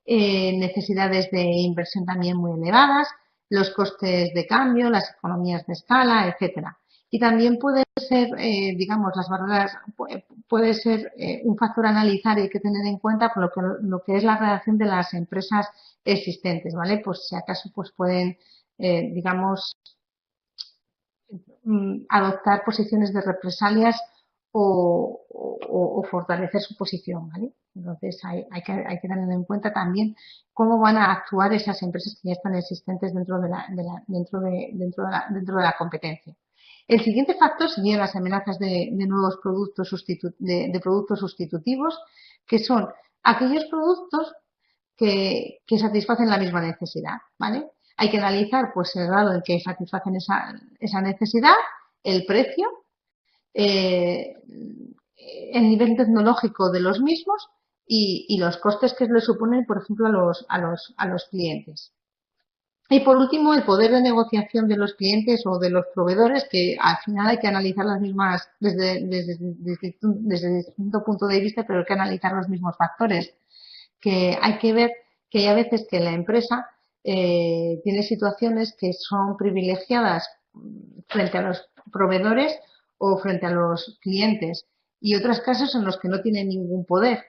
necesidades de inversión también muy elevadas, los costes de cambio, las economías de escala, etcétera. Y también puede ser, digamos, las barreras, puede ser un factor a analizar y hay que tener en cuenta por lo que es la reacción de las empresas existentes, ¿vale? Pues si acaso pues pueden, digamos, adoptar posiciones de represalias o fortalecer su posición, ¿vale? Entonces hay que tener en cuenta también cómo van a actuar esas empresas que ya están existentes dentro de la competencia. El siguiente factor serían las amenazas de nuevos productos productos sustitutivos, que son aquellos productos que satisfacen la misma necesidad, ¿vale? Hay que analizar pues el grado en que satisfacen esa necesidad, el precio, eh, el nivel tecnológico de los mismos y los costes que le suponen, por ejemplo, a los clientes. Y por último, el poder de negociación de los clientes o de los proveedores, que al final hay que analizar las mismas desde distinto punto de vista, pero hay que analizar los mismos factores. Que hay que ver que hay a veces que la empresa tiene situaciones que son privilegiadas frente a los proveedores o frente a los clientes y otros casos en los que no tiene ningún poder.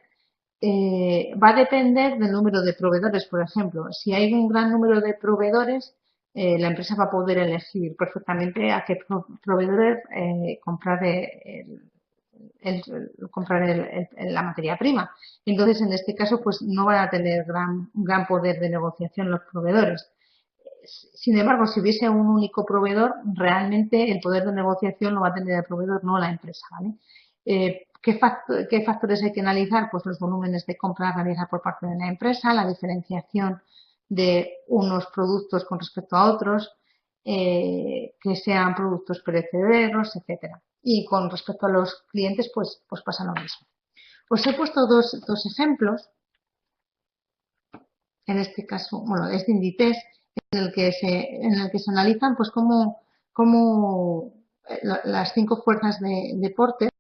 Va a depender del número de proveedores, por ejemplo. Si hay un gran número de proveedores, la empresa va a poder elegir perfectamente a qué proveedores comprar la materia prima. Entonces, en este caso, pues no van a tener gran poder de negociación los proveedores. Sin embargo, si hubiese un único proveedor, realmente el poder de negociación lo va a tener el proveedor, no la empresa, ¿vale? ¿Qué factores hay que analizar? Pues los volúmenes de compra realizados por parte de la empresa, la diferenciación de unos productos con respecto a otros, que sean productos perecederos, etcétera. Y con respecto a los clientes, pues pasa lo mismo. Os he puesto dos ejemplos. En este caso, bueno, es de Inditex, en el que se analizan pues cómo las 5 fuerzas de Porter,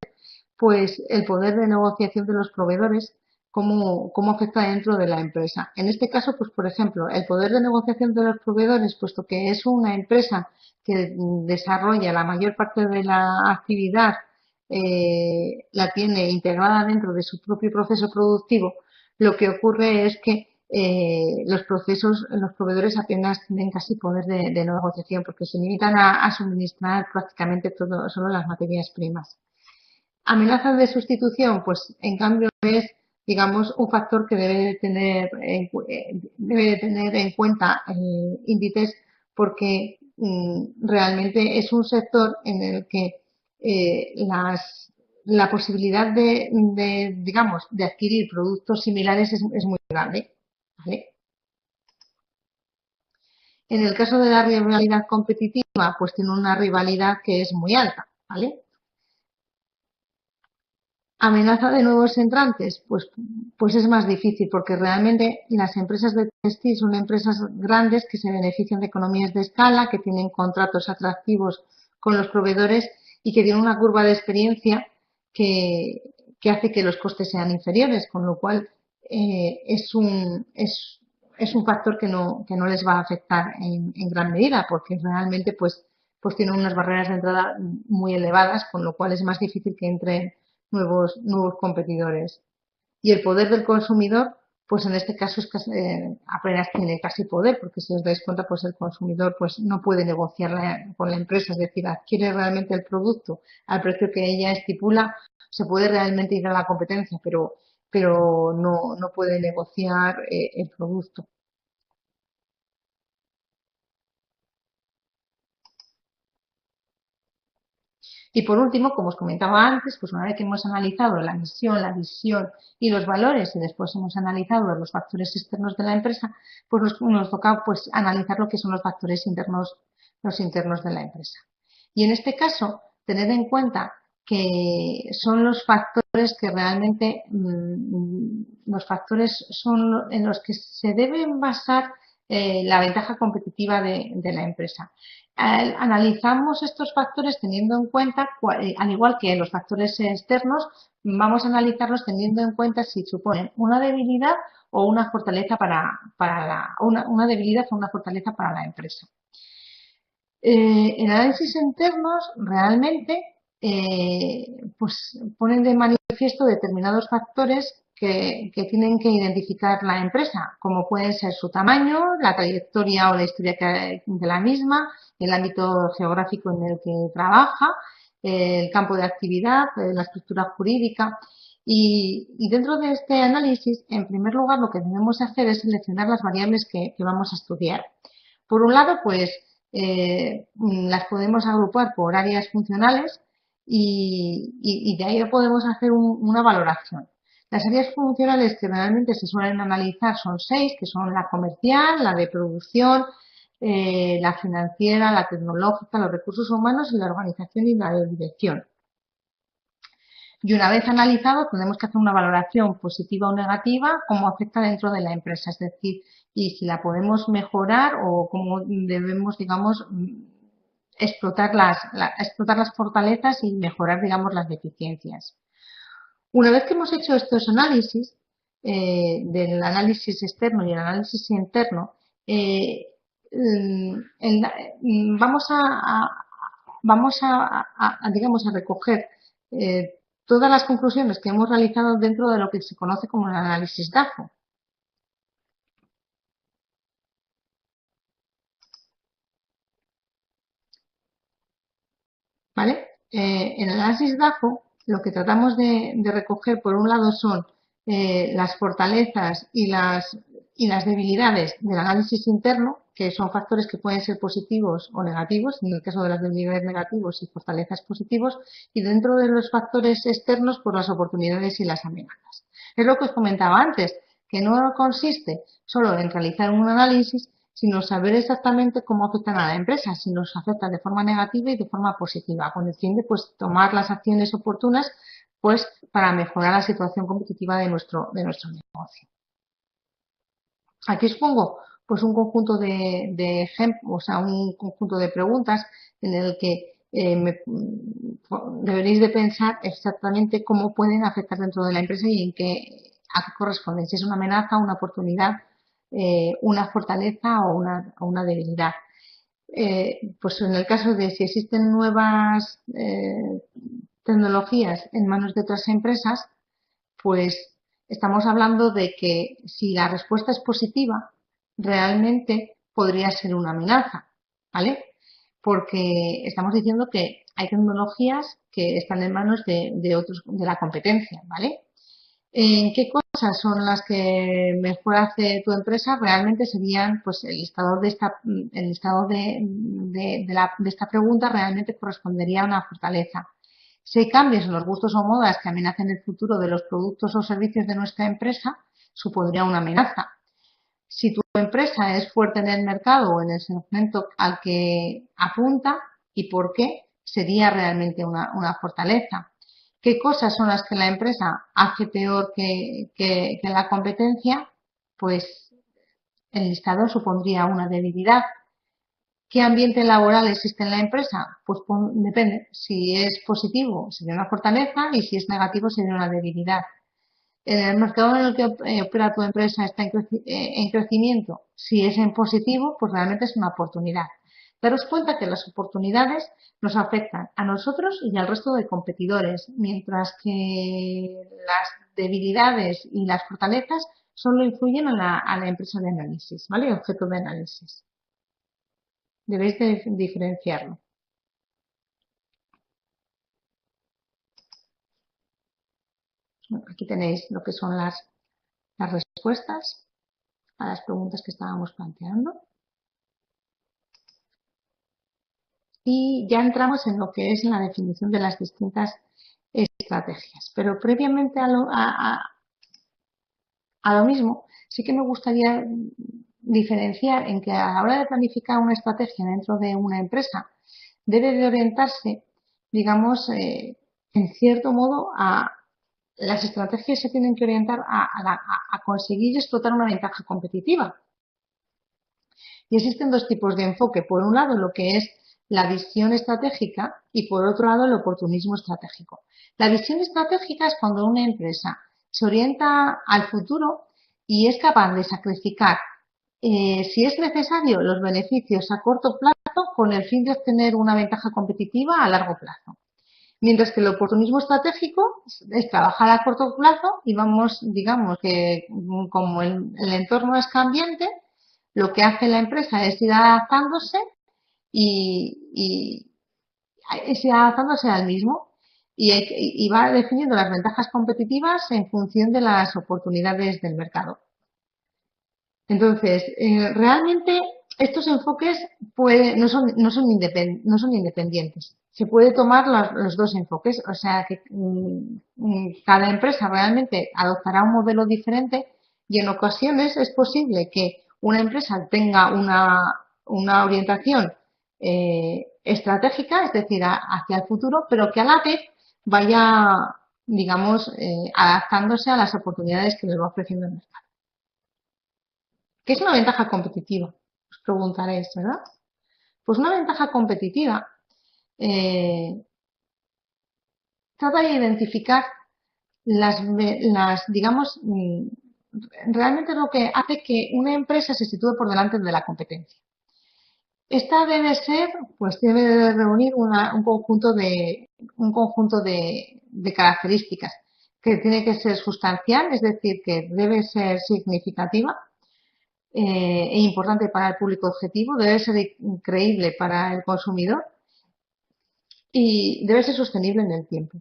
pues el poder de negociación de los proveedores, cómo afecta dentro de la empresa. En este caso, pues por ejemplo, el poder de negociación de los proveedores, puesto que es una empresa que desarrolla la mayor parte de la actividad, la tiene integrada dentro de su propio proceso productivo, lo que ocurre es que los proveedores apenas tienen casi poder de negociación porque se limitan a suministrar prácticamente solo las materias primas. Amenaza de sustitución, pues en cambio es, digamos, un factor que debe de tener en cuenta Inditex porque realmente es un sector en el que la posibilidad digamos, de adquirir productos similares es muy grande. ¿Vale? En el caso de la rivalidad competitiva, pues tiene una rivalidad que es muy alta, ¿vale? Amenaza de nuevos entrantes, pues es más difícil porque realmente las empresas de textil son empresas grandes que se benefician de economías de escala, que tienen contratos atractivos con los proveedores y que tienen una curva de experiencia que hace que los costes sean inferiores, con lo cual es un factor que no les va a afectar en gran medida porque realmente pues tienen unas barreras de entrada muy elevadas, con lo cual es más difícil que entren nuevos competidores. Y el poder del consumidor, pues en este caso apenas tiene casi poder, porque si os dais cuenta, pues el consumidor pues no puede negociar con la empresa, es decir, adquiere realmente el producto al precio que ella estipula, se puede realmente ir a la competencia, pero no puede negociar el producto. Y por último, como os comentaba antes, pues una vez que hemos analizado la misión, la visión y los valores y después hemos analizado los factores externos de la empresa, pues nos toca pues analizar lo que son los factores internos, los internos de la empresa. Y en este caso, tener en cuenta que son los factores que realmente los factores son en los que se deben basar la ventaja competitiva de la empresa. Analizamos estos factores teniendo en cuenta, al igual que los factores externos, vamos a analizarlos teniendo en cuenta si suponen una debilidad o una fortaleza una debilidad o una fortaleza para la empresa. En análisis internos realmente pues ponen de manifiesto determinados factores que tienen que identificar la empresa, como pueden ser su tamaño, la trayectoria o la historia de la misma, el ámbito geográfico en el que trabaja, el campo de actividad, la estructura jurídica. Y dentro de este análisis, en primer lugar, lo que debemos hacer es seleccionar las variables que vamos a estudiar. Por un lado, pues las podemos agrupar por áreas funcionales y de ahí podemos hacer una valoración. Las áreas funcionales que realmente se suelen analizar son 6, que son la comercial, la de producción, la financiera, la tecnológica, los recursos humanos, la organización y la de dirección. Y una vez analizado, tenemos que hacer una valoración positiva o negativa, cómo afecta dentro de la empresa, es decir, y si la podemos mejorar o cómo debemos, digamos, explotar las fortalezas y mejorar, digamos, las deficiencias. Una vez que hemos hecho estos análisis, del análisis externo y el análisis interno, vamos digamos, a recoger todas las conclusiones que hemos realizado dentro de lo que se conoce como el análisis DAFO. ¿Vale? En el análisis DAFO lo que tratamos de recoger por un lado son las fortalezas y las debilidades del análisis interno, que son factores que pueden ser positivos o negativos, en el caso de las debilidades negativos y fortalezas positivos, y dentro de los factores externos por las oportunidades y las amenazas. Es lo que os comentaba antes, que no consiste solo en realizar un análisis, sino saber exactamente cómo afectan a la empresa, si nos afecta de forma negativa y de forma positiva, con el fin de pues, tomar las acciones oportunas pues, para mejorar la situación competitiva de nuestro negocio. Aquí os pongo pues, un conjunto de ejemplos, o sea, un conjunto de preguntas en el que deberéis de pensar exactamente cómo pueden afectar dentro de la empresa y a qué corresponden, si es una amenaza, una oportunidad, una fortaleza o una debilidad. Pues en el caso de si existen nuevas tecnologías en manos de otras empresas, pues estamos hablando de que si la respuesta es positiva, realmente podría ser una amenaza, ¿vale? Porque estamos diciendo que hay tecnologías que están en manos de otros, de la competencia, ¿vale? ¿En qué cosas son las que mejor hace tu empresa? Realmente serían, pues, el listado de esta pregunta realmente correspondería a una fortaleza. Si hay cambios en los gustos o modas que amenacen el futuro de los productos o servicios de nuestra empresa, supondría una amenaza. Si tu empresa es fuerte en el mercado o en el segmento al que apunta y por qué, sería realmente una fortaleza. ¿Qué cosas son las que la empresa hace peor que la competencia? Pues el listado supondría una debilidad. ¿Qué ambiente laboral existe en la empresa? Pues depende. Si es positivo, sería una fortaleza y si es negativo, sería una debilidad. El mercado en el que opera tu empresa está en crecimiento. Si es en positivo, pues realmente es una oportunidad. Daros cuenta que las oportunidades nos afectan a nosotros y al resto de competidores, mientras que las debilidades y las fortalezas solo influyen a la empresa de análisis, ¿vale? Objeto de análisis. Debéis de diferenciarlo. Aquí tenéis lo que son las respuestas a las preguntas que estábamos planteando. Y ya entramos en lo que es la definición de las distintas estrategias. Pero previamente a lo mismo, sí que me gustaría diferenciar en que a la hora de planificar una estrategia dentro de una empresa, debe de orientarse, digamos, en cierto modo, las estrategias se tienen que orientar a conseguir explotar una ventaja competitiva. Y existen dos tipos de enfoque. Por un lado, lo que es la visión estratégica y por otro lado, el oportunismo estratégico. La visión estratégica es cuando una empresa se orienta al futuro y es capaz de sacrificar, si es necesario, los beneficios a corto plazo con el fin de obtener una ventaja competitiva a largo plazo. Mientras que el oportunismo estratégico es trabajar a corto plazo y vamos, digamos que como el entorno es cambiante, lo que hace la empresa es ir adaptándose y ir adaptándose al mismo y va definiendo las ventajas competitivas en función de las oportunidades del mercado. Entonces, realmente estos enfoques no son independientes. Se puede tomar los dos enfoques, o sea que cada empresa realmente adoptará un modelo diferente y en ocasiones es posible que una empresa tenga una orientación estratégica, es decir, hacia el futuro, pero que a la vez vaya, digamos, adaptándose a las oportunidades que les va ofreciendo el mercado. ¿Qué es una ventaja competitiva? Os preguntaréis, ¿verdad? Pues una ventaja competitiva trata de identificar digamos, realmente es lo que hace que una empresa se sitúe por delante de la competencia. Esta debe ser, pues debe de reunir un conjunto de características que tiene que ser sustancial, es decir, que debe ser significativa, e importante para el público objetivo, debe ser creíble para el consumidor y debe ser sostenible en el tiempo.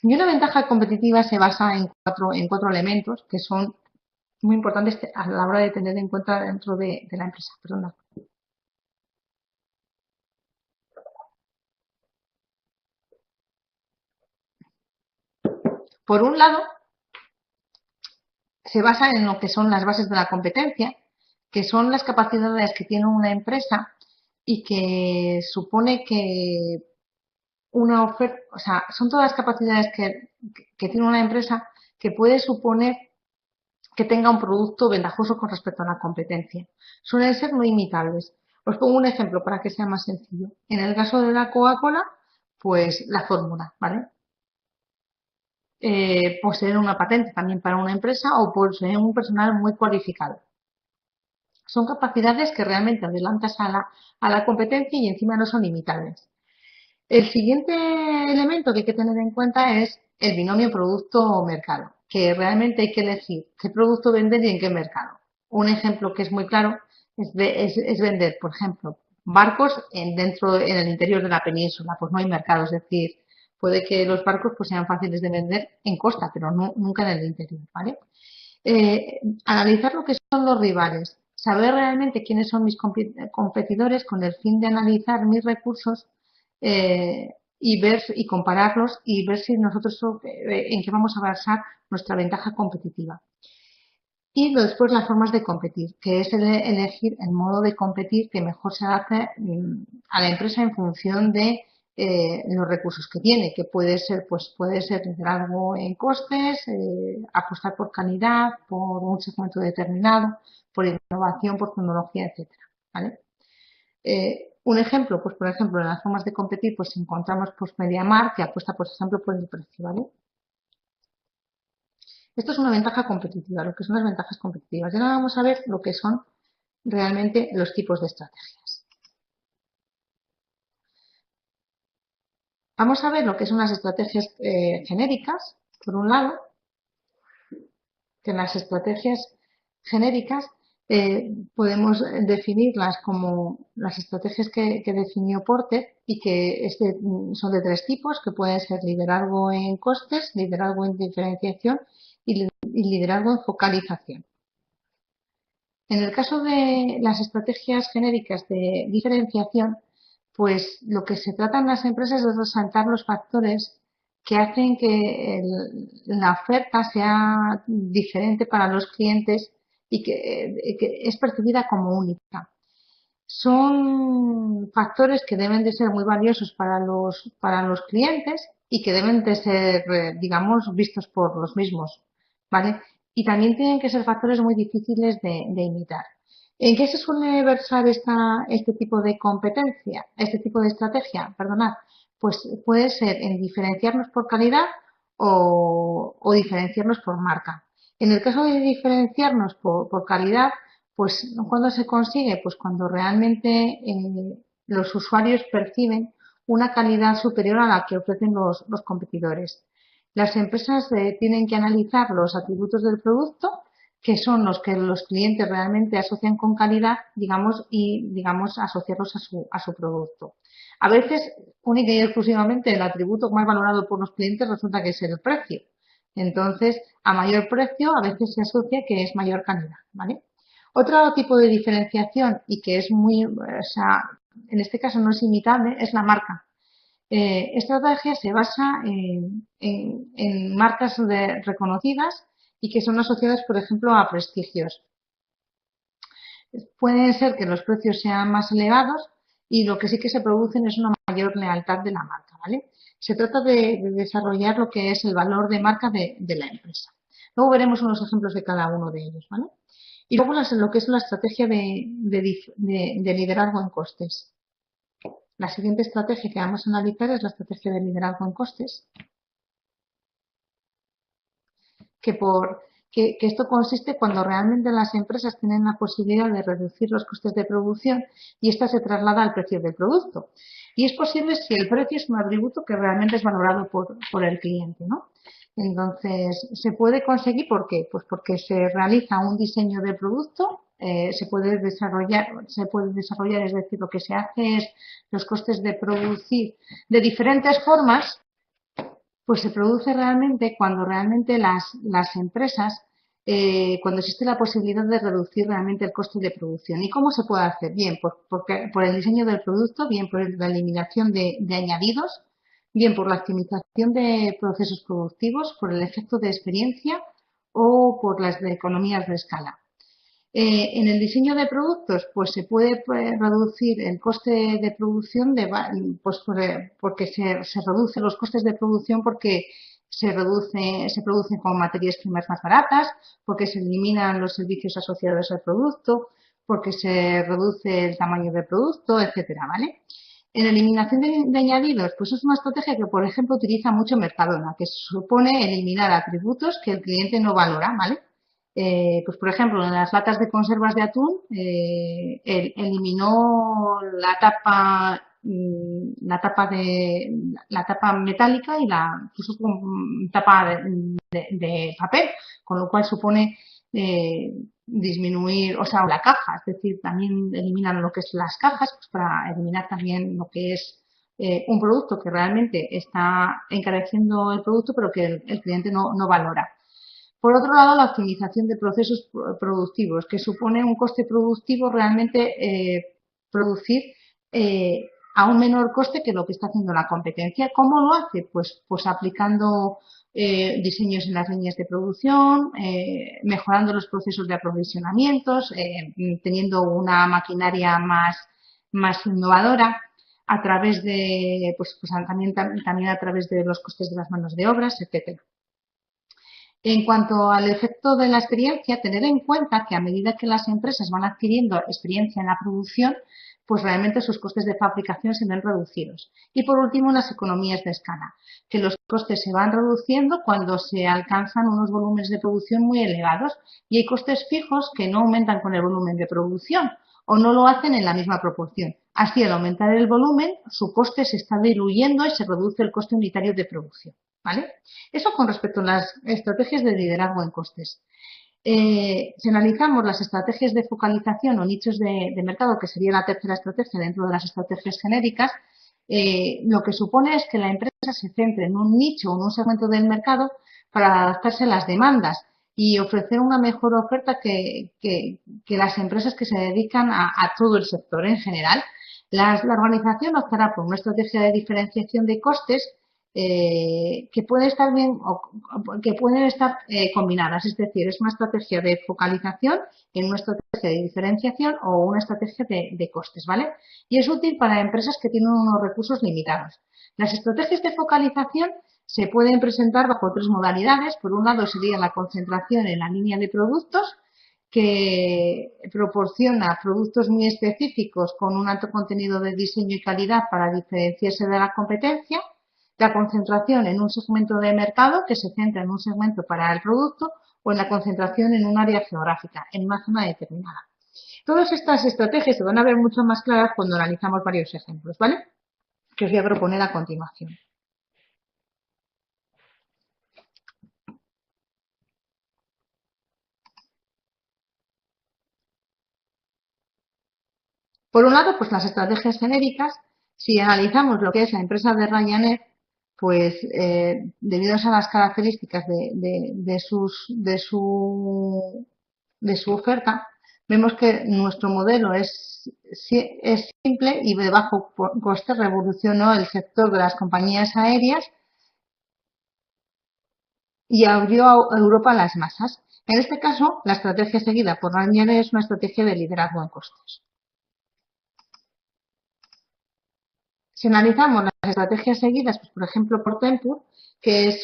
Y una ventaja competitiva se basa en cuatro elementos que son muy importantes a la hora de tener en cuenta dentro de la empresa. Perdona. Por un lado, se basa en lo que son las bases de la competencia, que son las capacidades que tiene una empresa y que supone que una oferta, o sea, son todas las capacidades que tiene una empresa que puede suponer que tenga un producto ventajoso con respecto a la competencia. Suelen ser no imitables. Os pongo un ejemplo para que sea más sencillo. En el caso de la Coca-Cola, pues la fórmula, ¿vale? Poseer una patente también para una empresa o poseer un personal muy cualificado. Son capacidades que realmente adelantas a la competencia y encima no son imitables. El siguiente elemento que hay que tener en cuenta es el binomio producto-mercado, que realmente hay que elegir qué producto vender y en qué mercado. Un ejemplo que es muy claro es vender, por ejemplo, barcos en el interior de la península, pues no hay mercado, es decir, puede que los barcos pues, sean fáciles de vender en costa, pero nunca en el interior, ¿vale? Analizar lo que son los rivales, saber realmente quiénes son mis competidores con el fin de analizar mis recursos y ver y compararlos y ver si nosotros en qué vamos a basar nuestra ventaja competitiva. Y después las formas de competir, que es elegir el modo de competir que mejor se adapte a la empresa en función de los recursos que tiene, que puede ser, pues puede ser liderazgo en costes, apostar por calidad, por un segmento determinado, por innovación, por tecnología, etcétera, ¿vale? Un ejemplo, pues por ejemplo, en las formas de competir, pues encontramos pues MediaMarkt que apuesta, por ejemplo, por el precio, ¿vale? Esto es una ventaja competitiva, lo que son las ventajas competitivas. Y ahora vamos a ver lo que son realmente los tipos de estrategias. Vamos a ver lo que son las estrategias genéricas, por un lado, que en las estrategias genéricas podemos definirlas como las estrategias que definió Porter y que son de tres tipos, que pueden ser liderazgo en costes, liderazgo en diferenciación y liderazgo en focalización. En el caso de las estrategias genéricas de diferenciación, pues lo que se trata en las empresas es resaltar los factores que hacen que la oferta sea diferente para los clientes y que es percibida como única. Son factores que deben de ser muy valiosos para los clientes y que deben de ser, digamos, vistos por los mismos, ¿vale? Y también tienen que ser factores muy difíciles de imitar. ¿En qué se suele versar este tipo de competencia, este tipo de estrategia? Perdonad. Pues puede ser en diferenciarnos por calidad o diferenciarnos por marca. En el caso de diferenciarnos por calidad, pues ¿cuándo se consigue? Pues cuando realmente los usuarios perciben una calidad superior a la que ofrecen los competidores. Las empresas tienen que analizar los atributos del producto, que son los que los clientes realmente asocian con calidad, digamos, y digamos asociarlos a su producto. A veces, única y exclusivamente, el atributo más valorado por los clientes resulta que es el precio. Entonces, a mayor precio, a veces se asocia que es mayor calidad, ¿vale? Otro tipo de diferenciación y que es muy, o sea, en este caso no es imitable, es la marca. Esta estrategia se basa en marcas reconocidas y que son asociadas, por ejemplo, a prestigios. Puede ser que los precios sean más elevados y lo que sí que se producen es una mayor lealtad de la marca, ¿vale? Se trata de desarrollar lo que es el valor de marca de la empresa. Luego veremos unos ejemplos de cada uno de ellos, ¿vale? Y luego lo que es la estrategia de liderazgo en costes. La siguiente estrategia que vamos a analizar es la estrategia de liderazgo en costes, que esto consiste cuando realmente las empresas tienen la posibilidad de reducir los costes de producción y esta se traslada al precio del producto. Y es posible si el precio es un atributo que realmente es valorado por el cliente, ¿no? Entonces, se puede conseguir, ¿por qué? Pues porque se realiza un diseño de producto, se puede desarrollar, es decir, lo que se hace es los costes de producir de diferentes formas, pues se produce realmente cuando realmente las empresas, cuando existe la posibilidad de reducir realmente el coste de producción. ¿Y cómo se puede hacer? Bien, por el diseño del producto, bien por la eliminación de añadidos, bien por la optimización de procesos productivos, por el efecto de experiencia o por las economías de escala. En el diseño de productos, pues se puede reducir el coste de producción pues, porque se reducen los costes de producción porque se producen con materias primas más baratas, porque se eliminan los servicios asociados al producto, porque se reduce el tamaño del producto, etcétera, ¿vale? En eliminación de añadidos, pues es una estrategia que, por ejemplo, utiliza mucho Mercadona, que supone eliminar atributos que el cliente no valora, ¿vale? Pues por ejemplo, en las latas de conservas de atún, eliminó la tapa metálica y la puso con tapa de papel, con lo cual supone disminuir, o sea, la caja, es decir, también eliminan lo que es las cajas, pues para eliminar también lo que es un producto que realmente está encareciendo el producto, pero que el cliente no valora. Por otro lado, la optimización de procesos productivos, que supone un coste productivo realmente producir a un menor coste que lo que está haciendo la competencia. ¿Cómo lo hace? Pues aplicando diseños en las líneas de producción, mejorando los procesos de aprovisionamientos, teniendo una maquinaria más innovadora a través de, pues también a través de los costes de las manos de obras, etcétera. En cuanto al efecto de la experiencia, tener en cuenta que a medida que las empresas van adquiriendo experiencia en la producción, pues realmente sus costes de fabricación se ven reducidos. Y por último, las economías de escala, que los costes se van reduciendo cuando se alcanzan unos volúmenes de producción muy elevados y hay costes fijos que no aumentan con el volumen de producción o no lo hacen en la misma proporción. Así, al aumentar el volumen, su coste se está diluyendo y se reduce el coste unitario de producción, ¿vale? Eso con respecto a las estrategias de liderazgo en costes. Si analizamos las estrategias de focalización o nichos de mercado, que sería la tercera estrategia dentro de las estrategias genéricas, lo que supone es que la empresa se centre en un nicho o en un segmento del mercado para adaptarse a las demandas y ofrecer una mejor oferta que las empresas que se dedican a todo el sector en general. La organización optará por una estrategia de diferenciación de costes que pueden estar bien que pueden estar combinadas, es decir, es una estrategia de focalización en una estrategia de diferenciación o una estrategia de costes, ¿vale? Y es útil para empresas que tienen unos recursos limitados. Las estrategias de focalización se pueden presentar bajo tres modalidades. Por un lado sería la concentración en la línea de productos, que proporciona productos muy específicos con un alto contenido de diseño y calidad para diferenciarse de la competencia. La concentración en un segmento de mercado que se centra en un segmento para el producto o en la concentración en un área geográfica, en una zona determinada. Todas estas estrategias se van a ver mucho más claras cuando analizamos varios ejemplos, ¿vale? Que os voy a proponer a continuación. Por un lado, pues las estrategias genéricas. Si analizamos lo que es la empresa de Ryanair, pues debido a las características de su oferta, vemos que nuestro modelo es simple y de bajo coste, revolucionó el sector de las compañías aéreas y abrió a Europa a las masas. En este caso, la estrategia seguida por Ryanair es una estrategia de liderazgo en costes. Si analizamos las estrategias seguidas, pues, por ejemplo, por Tempur, que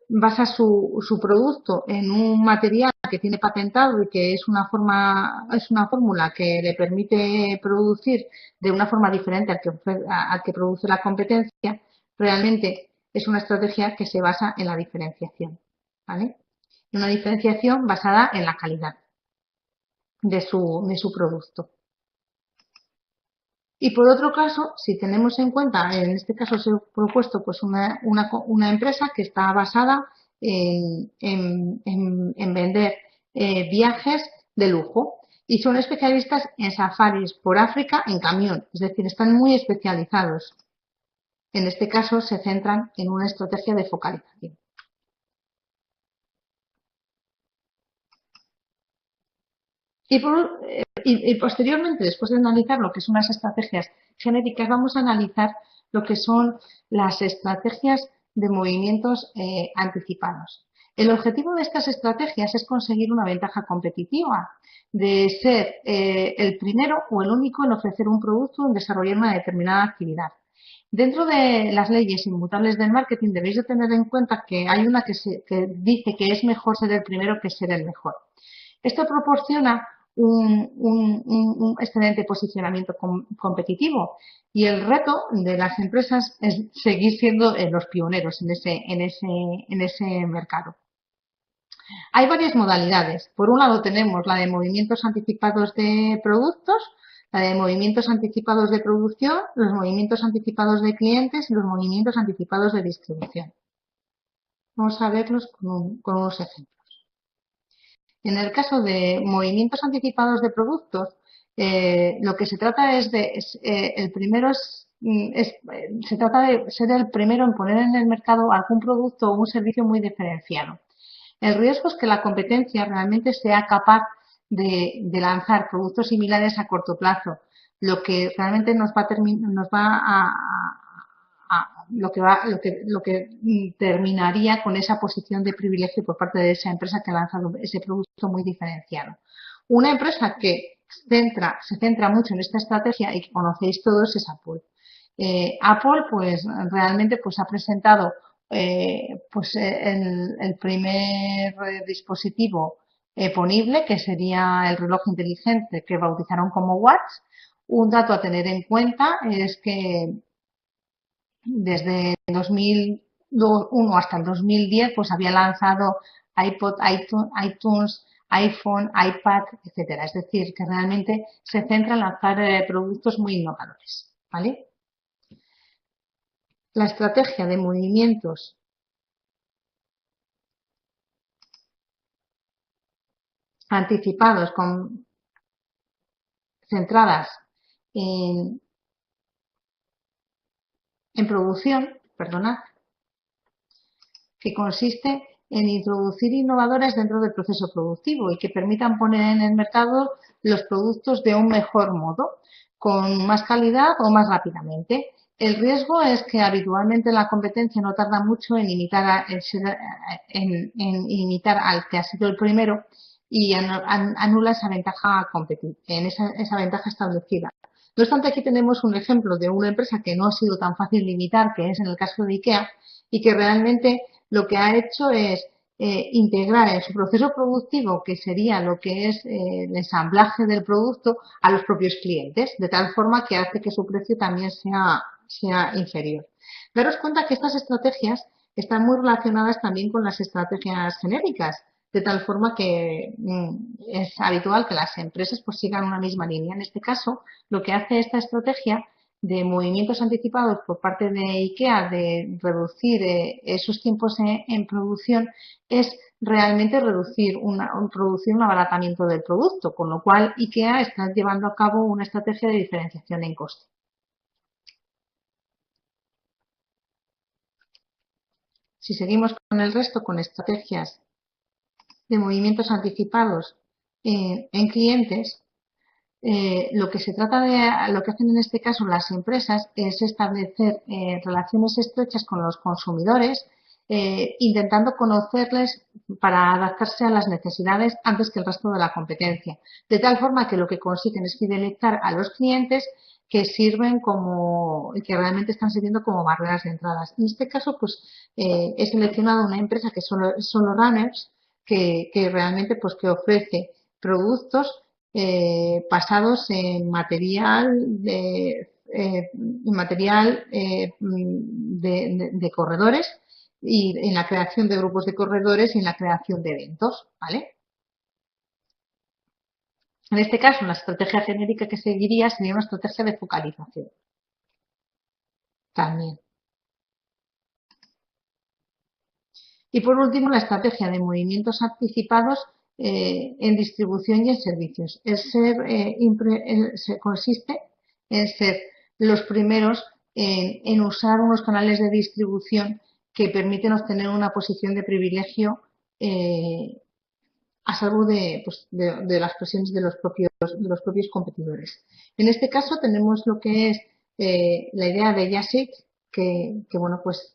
basa su producto en un material que tiene patentado y que es una fórmula que le permite producir de una forma diferente al que produce la competencia, realmente es una estrategia que se basa en la diferenciación, ¿vale? Una diferenciación basada en la calidad de su producto. Y por otro caso, si tenemos en cuenta, en este caso se ha propuesto pues una empresa que está basada en vender viajes de lujo y son especialistas en safaris por África en camión, es decir, están muy especializados. En este caso se centran en una estrategia de focalización. Y posteriormente, después de analizar lo que son las estrategias genéricas, vamos a analizar lo que son las estrategias de movimientos anticipados. El objetivo de estas estrategias es conseguir una ventaja competitiva, de ser el primero o el único en ofrecer un producto o en desarrollar una determinada actividad. Dentro de las leyes inmutables del marketing debéis de tener en cuenta que hay una que dice que es mejor ser el primero que ser el mejor. Esto proporciona un excelente posicionamiento competitivo y el reto de las empresas es seguir siendo los pioneros en ese mercado. Hay varias modalidades. Por un lado tenemos la de movimientos anticipados de productos, la de movimientos anticipados de producción, los movimientos anticipados de clientes y los movimientos anticipados de distribución. Vamos a verlos con unos ejemplos. En el caso de movimientos anticipados de productos, lo que se trata es de, el primero se trata de ser el primero en poner en el mercado algún producto o un servicio muy diferenciado. El riesgo es que la competencia realmente sea capaz de lanzar productos similares a corto plazo, lo que realmente nos va lo que terminaría con esa posición de privilegio por parte de esa empresa que ha lanzado ese producto muy diferenciado. Una empresa que se centra mucho en esta estrategia y que conocéis todos es Apple. Apple pues realmente pues ha presentado el primer dispositivo ponible, que sería el reloj inteligente que bautizaron como Watch. Un dato a tener en cuenta es que desde 2001 hasta el 2010 pues había lanzado iPod, iTunes, iPhone, iPad, etcétera. Es decir, que realmente se centra en lanzar productos muy innovadores, ¿vale? La estrategia de movimientos anticipados centradas en producción, perdonad, que consiste en introducir innovadores dentro del proceso productivo y que permitan poner en el mercado los productos de un mejor modo, con más calidad o más rápidamente. El riesgo es que habitualmente la competencia no tarda mucho en imitar al que ha sido el primero y anula esa ventaja esa ventaja establecida. No obstante, aquí tenemos un ejemplo de una empresa que no ha sido tan fácil de imitar, que es en el caso de IKEA, y que realmente lo que ha hecho es integrar en su proceso productivo, que sería lo que es el ensamblaje del producto, a los propios clientes, de tal forma que hace que su precio también sea inferior. Daros cuenta que estas estrategias están muy relacionadas también con las estrategias genéricas, de tal forma que es habitual que las empresas pues sigan una misma línea. En este caso, lo que hace esta estrategia de movimientos anticipados por parte de IKEA de reducir esos tiempos en producción es realmente producir un abaratamiento del producto, con lo cual IKEA está llevando a cabo una estrategia de diferenciación en coste. Si seguimos con el resto, con estrategias de movimientos anticipados en clientes, lo que hacen en este caso las empresas es establecer relaciones estrechas con los consumidores, intentando conocerles para adaptarse a las necesidades antes que el resto de la competencia. De tal forma que lo que consiguen es fidelizar a los clientes que que realmente están sirviendo como barreras de entradas. En este caso, pues he seleccionado una empresa que son Runners, que realmente pues que ofrece productos basados en material de corredores y en la creación de grupos de corredores y en la creación de eventos, ¿vale? En este caso, la estrategia genérica que seguiría sería una estrategia de focalización. También. Y por último, la estrategia de movimientos anticipados en distribución y en servicios. Consiste en ser los primeros en usar unos canales de distribución que permiten obtener una posición de privilegio a salvo de las presiones de los propios competidores. En este caso tenemos lo que es la idea de Jacek, que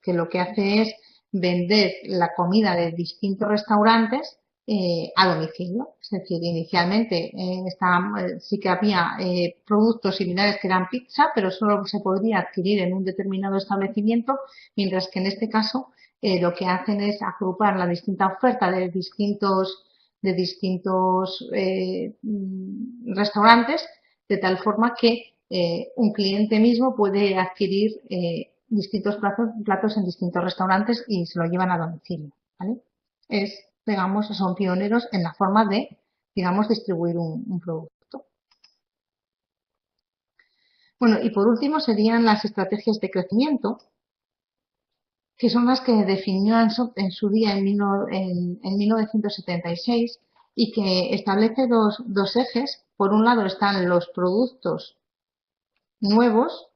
lo que hace es vender la comida de distintos restaurantes a domicilio. Es decir, inicialmente sí que había productos similares que eran pizza, pero solo se podría adquirir en un determinado establecimiento, mientras que en este caso lo que hacen es agrupar la distinta oferta de distintos restaurantes, de tal forma que un cliente mismo puede adquirir distintos platos en distintos restaurantes y se lo llevan a domicilio, ¿vale? Digamos, son pioneros en la forma de, digamos, distribuir un producto. Bueno, y por último serían las estrategias de crecimiento, que son las que definió en su día en 1976 y que establece dos ejes. Por un lado están los productos nuevos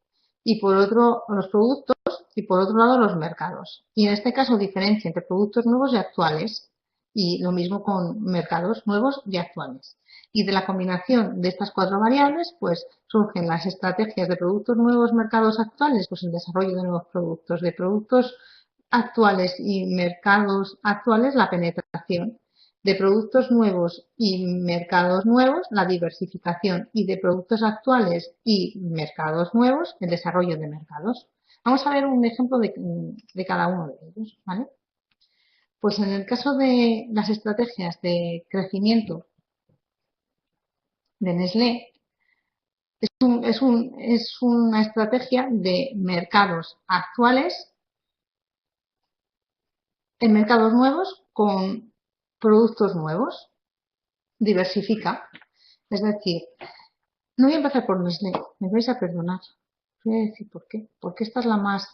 y por otro los productos y por otro lado los mercados. Y en este caso diferencia entre productos nuevos y actuales y lo mismo con mercados nuevos y actuales. Y de la combinación de estas cuatro variables, pues surgen las estrategias de productos nuevos, mercados actuales, pues el desarrollo de nuevos productos, de productos actuales y mercados actuales, la penetración, de productos nuevos y mercados nuevos, la diversificación, y de productos actuales y mercados nuevos, el desarrollo de mercados. Vamos a ver un ejemplo de cada uno de ellos, ¿vale? Pues en el caso de las estrategias de crecimiento de Nestlé, es una estrategia de mercados actuales en mercados nuevos con productos nuevos. Diversifica. Es decir, no voy a empezar por Nestlé, me vais a perdonar. Voy a decir por qué. Porque esta es la más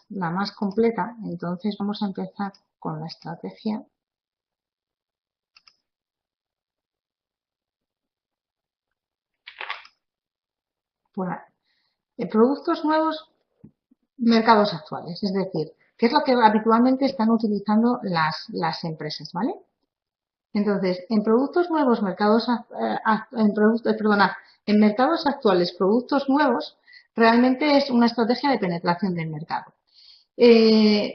completa. Entonces vamos a empezar con la estrategia. Bueno, productos nuevos, mercados actuales. Es decir, ¿qué es lo que habitualmente están utilizando las empresas? ¿Vale? Entonces, en productos nuevos, en mercados actuales, productos nuevos, realmente es una estrategia de penetración del mercado.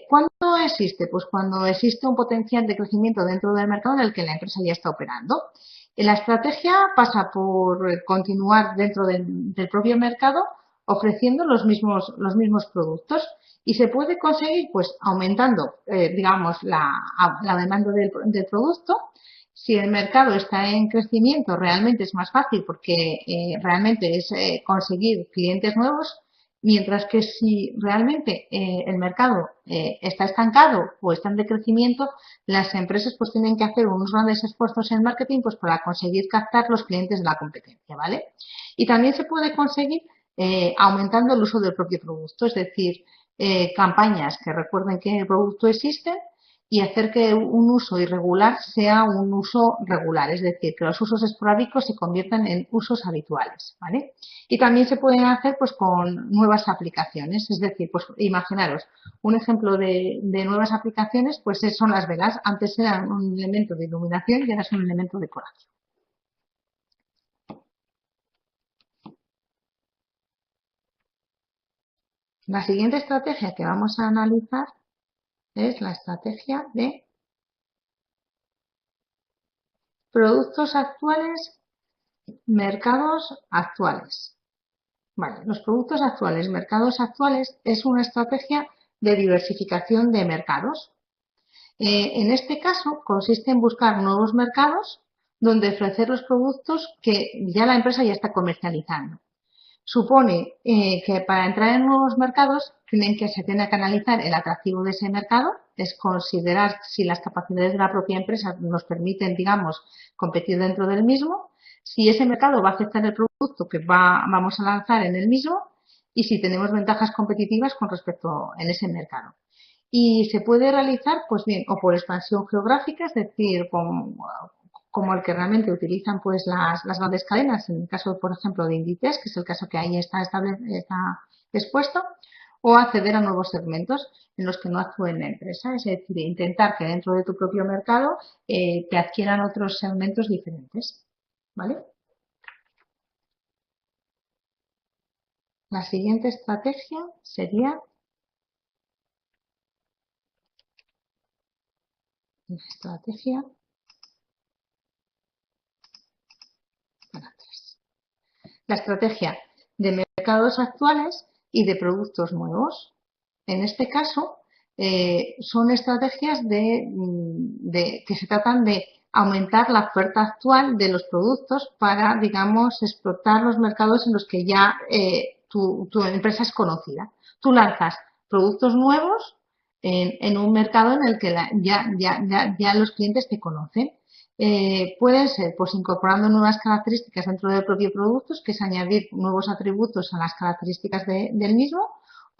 ¿Cuándo existe? Pues cuando existe un potencial de crecimiento dentro del mercado en el que la empresa ya está operando. La estrategia pasa por continuar dentro del propio mercado ofreciendo los mismos productos y se puede conseguir pues aumentando, digamos, la demanda del producto. Si el mercado está en crecimiento, realmente es más fácil porque realmente es conseguir clientes nuevos. Mientras que si realmente el mercado está estancado o está en decrecimiento, las empresas pues tienen que hacer unos grandes esfuerzos en marketing pues para conseguir captar los clientes de la competencia, ¿vale? Y también se puede conseguir aumentando el uso del propio producto, es decir, campañas que recuerden que el producto existe y hacer que un uso irregular sea un uso regular, es decir, que los usos esporádicos se conviertan en usos habituales, ¿vale? Y también se pueden hacer pues con nuevas aplicaciones, es decir, pues imaginaros, un ejemplo de nuevas aplicaciones pues son las velas, antes eran un elemento de iluminación y ahora son un elemento de decoración. La siguiente estrategia que vamos a analizar es la estrategia de productos actuales, mercados actuales. Vale, los productos actuales, mercados actuales, es una estrategia de diversificación de mercados. En este caso, consiste en buscar nuevos mercados donde ofrecer los productos que ya la empresa ya está comercializando. Supone que para entrar en nuevos mercados se tiene que analizar el atractivo de ese mercado, es considerar si las capacidades de la propia empresa nos permiten, digamos, competir dentro del mismo, si ese mercado va a aceptar el producto que vamos a lanzar en el mismo y si tenemos ventajas competitivas con respecto en ese mercado. Y se puede realizar, pues bien, o por expansión geográfica, es decir, como el que realmente utilizan pues las grandes cadenas, en el caso, por ejemplo, de Inditex, que es el caso que ahí está expuesto, o acceder a nuevos segmentos en los que no actúe la empresa, es decir, intentar que dentro de tu propio mercado te adquieran otros segmentos diferentes, ¿vale? La siguiente estrategia sería una estrategia para tres. La estrategia de mercados actuales y de productos nuevos. En este caso, son estrategias que se tratan de aumentar la oferta actual de los productos para, digamos, explotar los mercados en los que ya tu empresa es conocida. Tú lanzas productos nuevos en un mercado en el que ya los clientes te conocen. Pueden ser pues incorporando nuevas características dentro del propio producto, que es añadir nuevos atributos a las características del mismo,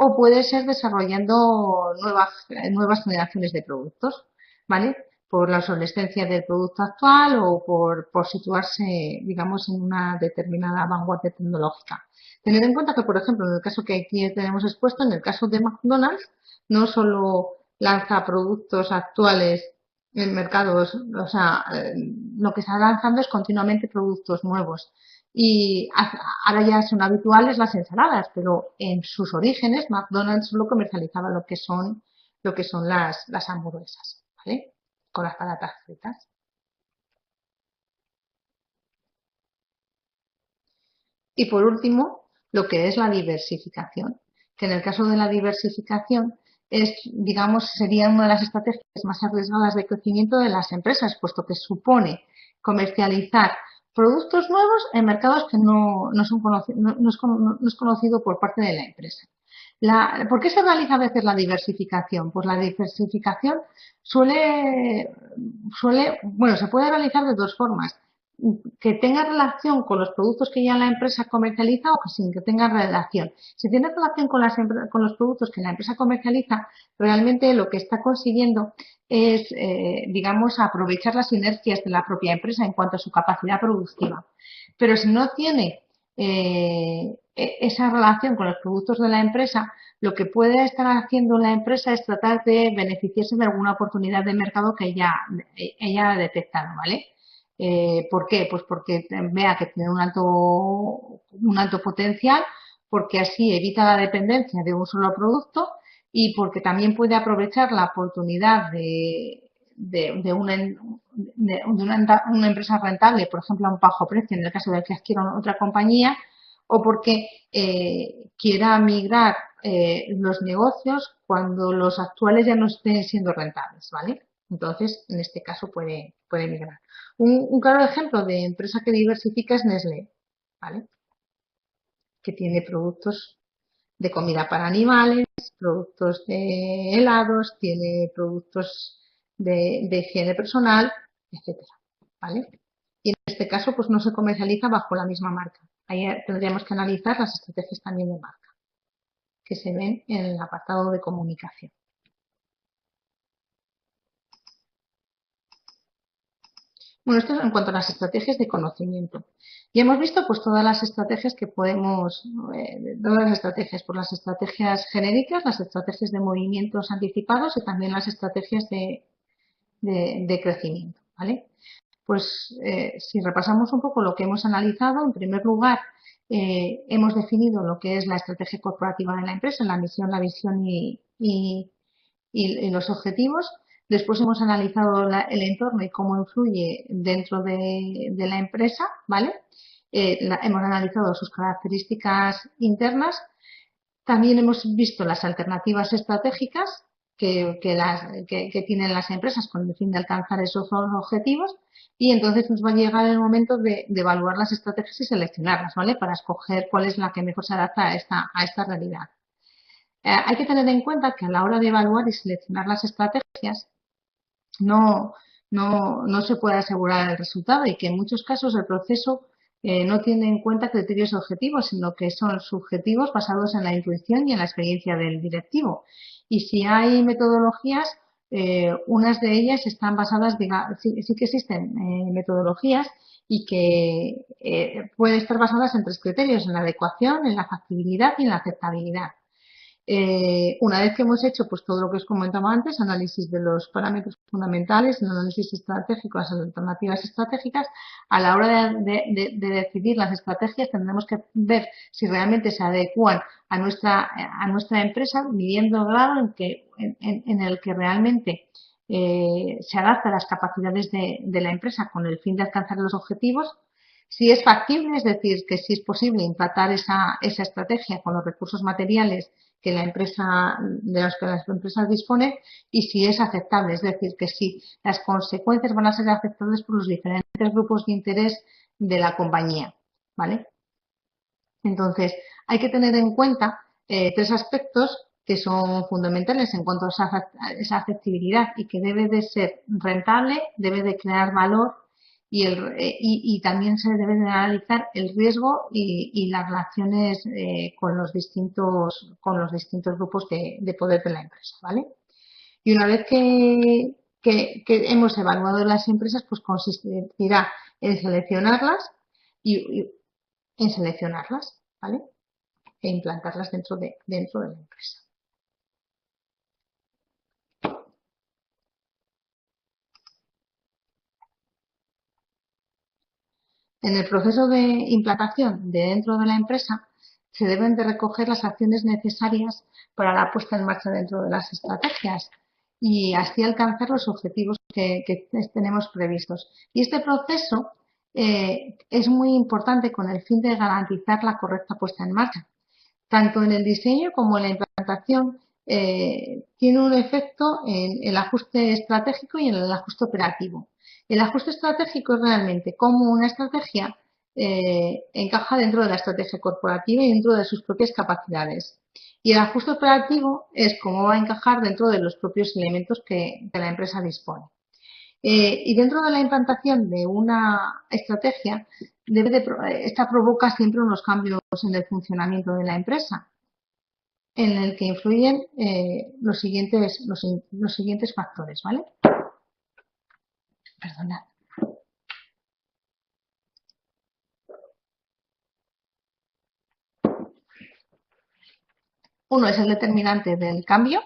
o puede ser desarrollando nuevas generaciones de productos, ¿vale? Por la obsolescencia del producto actual o por situarse, digamos, en una determinada vanguardia tecnológica. Tener en cuenta que, por ejemplo, en el caso que aquí tenemos expuesto, en el caso de McDonald's, no solo lanza productos actuales en mercados, o sea, lo que está lanzando es continuamente productos nuevos. Y ahora ya son habituales las ensaladas, pero en sus orígenes McDonald's solo comercializaba lo que son las hamburguesas, ¿vale? Con las patatas fritas. Y por último, lo que es la diversificación, que en el caso de la diversificación es, digamos, sería una de las estrategias más arriesgadas de crecimiento de las empresas, puesto que supone comercializar productos nuevos en mercados que no es conocido por parte de la empresa. ¿Por qué se realiza a veces la diversificación? Pues la diversificación bueno, se puede realizar de dos formas: que tenga relación con los productos que ya la empresa comercializa o que sin que tenga relación. Si tiene relación con los productos que la empresa comercializa, realmente lo que está consiguiendo es, digamos, aprovechar las sinergias de la propia empresa en cuanto a su capacidad productiva. Pero si no tiene esa relación con los productos de la empresa, lo que puede estar haciendo la empresa es tratar de beneficiarse de alguna oportunidad de mercado que ella ha detectado, ¿vale? ¿Por qué? Pues porque vea que tiene un alto potencial, porque así evita la dependencia de un solo producto y porque también puede aprovechar la oportunidad de una empresa rentable, por ejemplo, a un bajo precio, en el caso de que adquiera otra compañía, o porque quiera migrar los negocios cuando los actuales ya no estén siendo rentables, ¿vale? Entonces, en este caso puede migrar. Un claro ejemplo de empresa que diversifica es Nestlé, ¿vale? Que tiene productos de comida para animales, productos de helados, tiene productos de higiene personal, etcétera, ¿vale? Y en este caso, pues no se comercializa bajo la misma marca. Ahí tendríamos que analizar las estrategias también de marca, que se ven en el apartado de comunicación. Bueno, esto es en cuanto a las estrategias de conocimiento. Ya hemos visto pues todas las estrategias que podemos, todas las estrategias, por las estrategias genéricas, las estrategias de movimientos anticipados y también las estrategias de crecimiento, ¿vale? Pues si repasamos un poco lo que hemos analizado, en primer lugar hemos definido lo que es la estrategia corporativa de la empresa, la misión, la visión y los objetivos. Después hemos analizado el entorno y cómo influye dentro de la empresa, ¿vale? Hemos analizado sus características internas. También hemos visto las alternativas estratégicas que tienen las empresas con el fin de alcanzar esos objetivos, y entonces nos va a llegar el momento de evaluar las estrategias y seleccionarlas, ¿vale? Para escoger cuál es la que mejor se adapta a esta realidad. Hay que tener en cuenta que a la hora de evaluar y seleccionar las estrategias no se puede asegurar el resultado, y que en muchos casos el proceso no tiene en cuenta criterios objetivos, sino que son subjetivos basados en la intuición y en la experiencia del directivo. Y si hay metodologías, unas de ellas están basadas, sí que existen metodologías y que pueden estar basadas en tres criterios: en la adecuación, en la factibilidad y en la aceptabilidad. Una vez que hemos hecho pues todo lo que os comentaba antes, análisis de los parámetros fundamentales, el análisis estratégico, las alternativas estratégicas, a la hora de decidir las estrategias tendremos que ver si realmente se adecúan a nuestra empresa, midiendo el grado en el que realmente se adapta a las capacidades de la empresa con el fin de alcanzar los objetivos. Si es factible, es decir, que si es posible implantar esa estrategia con los recursos materiales que la empresa, de los que las empresas disponen, y si es aceptable, es decir, que si las consecuencias van a ser aceptables por los diferentes grupos de interés de la compañía, ¿vale? Entonces, hay que tener en cuenta tres aspectos que son fundamentales en cuanto a esa accesibilidad y que debe de ser rentable, debe de crear valor y también se debe de analizar el riesgo y las relaciones con los distintos grupos de poder de la empresa, ¿vale? Y una vez que hemos evaluado las empresas, pues consistirá en seleccionarlas y en seleccionarlas, ¿vale? E implantarlas dentro de la empresa. En el proceso de implantación de dentro de la empresa se deben de recoger las acciones necesarias para la puesta en marcha dentro de las estrategias y así alcanzar los objetivos que tenemos previstos. Y este proceso es muy importante con el fin de garantizar la correcta puesta en marcha. Tanto en el diseño como en la implantación tiene un efecto en el ajuste estratégico y en el ajuste operativo. El ajuste estratégico es realmente cómo una estrategia encaja dentro de la estrategia corporativa y dentro de sus propias capacidades. Y el ajuste operativo es cómo va a encajar dentro de los propios elementos que la empresa dispone. Y dentro de la implantación de una estrategia, esta provoca siempre unos cambios en el funcionamiento de la empresa, en el que influyen los siguientes factores, ¿vale? Perdonad. Uno es el determinante del cambio,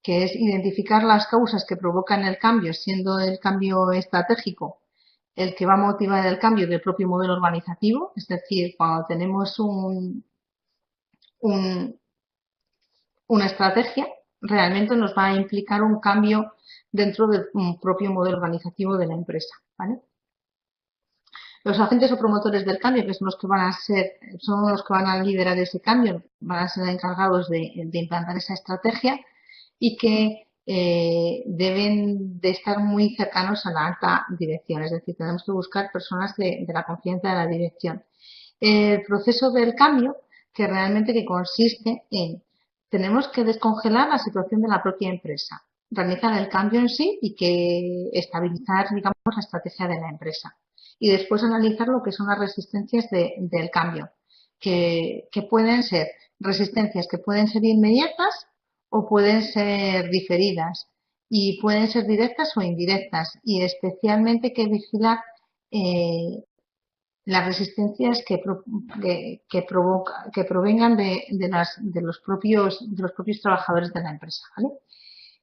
que es identificar las causas que provocan el cambio, siendo el cambio estratégico el que va a motivar el cambio del propio modelo organizativo, es decir, cuando tenemos una estrategia, realmente nos va a implicar un cambio dentro del propio modelo organizativo de la empresa, ¿vale? Los agentes o promotores del cambio, que son los que van a liderar ese cambio, van a ser encargados de implantar esa estrategia y que deben de estar muy cercanos a la alta dirección, es decir, tenemos que buscar personas de la confianza de la dirección. El proceso del cambio, que realmente consiste en tenemos que descongelar la situación de la propia empresa, realizar el cambio en sí y que estabilizar, digamos, la estrategia de la empresa. Y después analizar lo que son las resistencias del cambio, que pueden ser resistencias que pueden ser inmediatas o pueden ser diferidas y pueden ser directas o indirectas y especialmente hay que vigilar las resistencias que provengan de los propios trabajadores de la empresa, ¿vale?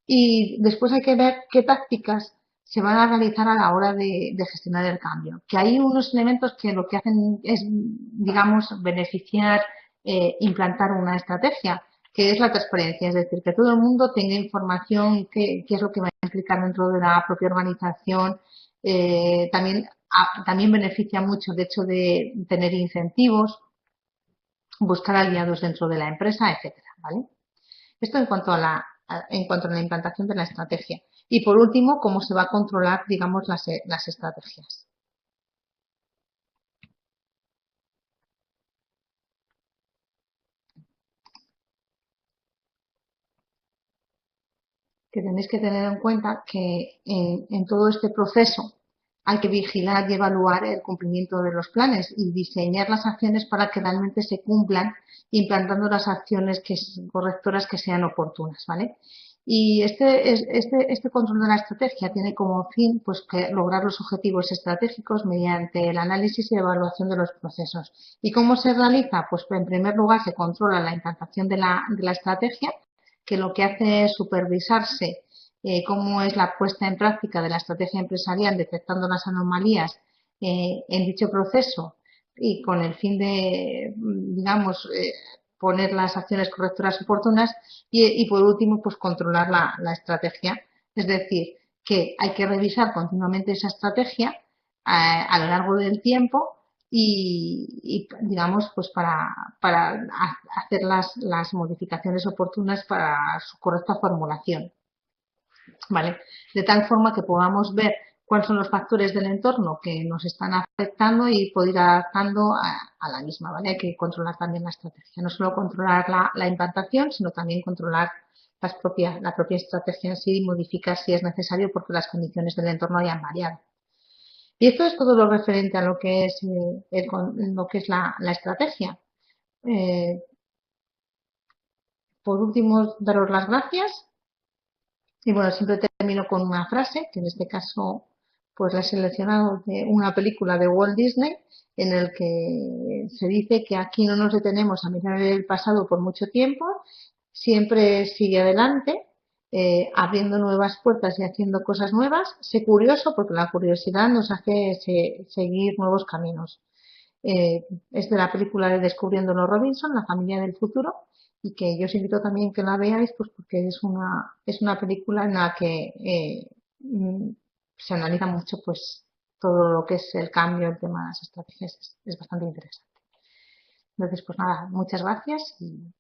Y después hay que ver qué tácticas se van a realizar a la hora de gestionar el cambio. Que hay unos elementos que lo que hacen es, digamos, beneficiar, implantar una estrategia, que es la transparencia, es decir, que todo el mundo tenga información, qué es lo que va a implicar dentro de la propia organización. También beneficia mucho el hecho de tener incentivos, buscar aliados dentro de la empresa, etcétera, ¿vale? Esto en cuanto a la implantación de la estrategia. Y por último, cómo se va a controlar, digamos, las estrategias. Que tenéis que tener en cuenta que en todo este proceso hay que vigilar y evaluar el cumplimiento de los planes y diseñar las acciones para que realmente se cumplan, implantando las acciones correctoras que sean oportunas, ¿vale? Y este control de la estrategia tiene como fin pues, lograr los objetivos estratégicos mediante el análisis y evaluación de los procesos. ¿Y cómo se realiza? Pues en primer lugar se controla la implantación de la estrategia, que lo que hace es supervisarse cómo es la puesta en práctica de la estrategia empresarial, detectando las anomalías en dicho proceso y con el fin de, digamos, poner las acciones correctoras oportunas y por último, pues controlar la estrategia, es decir, que hay que revisar continuamente esa estrategia a lo largo del tiempo y digamos, pues para hacer las modificaciones oportunas para su correcta formulación, ¿vale? De tal forma que podamos ver cuáles son los factores del entorno que nos están afectando y poder ir adaptando a la misma, ¿vale? Hay que controlar también la estrategia, no solo controlar la implantación, sino también controlar la propia estrategia en sí y modificar si es necesario porque las condiciones del entorno hayan variado. Y esto es todo lo referente a lo que es, la estrategia. Por último, daros las gracias. Y bueno, siempre termino con una frase, que en este caso pues la he seleccionado de una película de Walt Disney, en el que se dice que aquí no nos detenemos a mirar el pasado por mucho tiempo, siempre sigue adelante, abriendo nuevas puertas y haciendo cosas nuevas. Sé curioso porque la curiosidad nos hace seguir nuevos caminos. Es de la película de Descubriendo los Robinson, la familia del futuro, y que yo os invito también que la veáis, pues porque es una película en la que se analiza mucho pues todo lo que es el cambio, el tema de las estrategias, es bastante interesante. Entonces, pues nada, muchas gracias y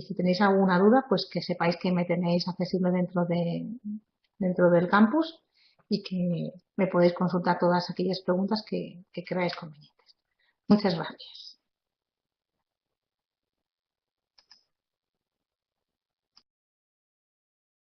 si tenéis alguna duda, pues que sepáis que me tenéis accesible dentro del campus y que me podéis consultar todas aquellas preguntas que creáis convenientes. Muchas gracias.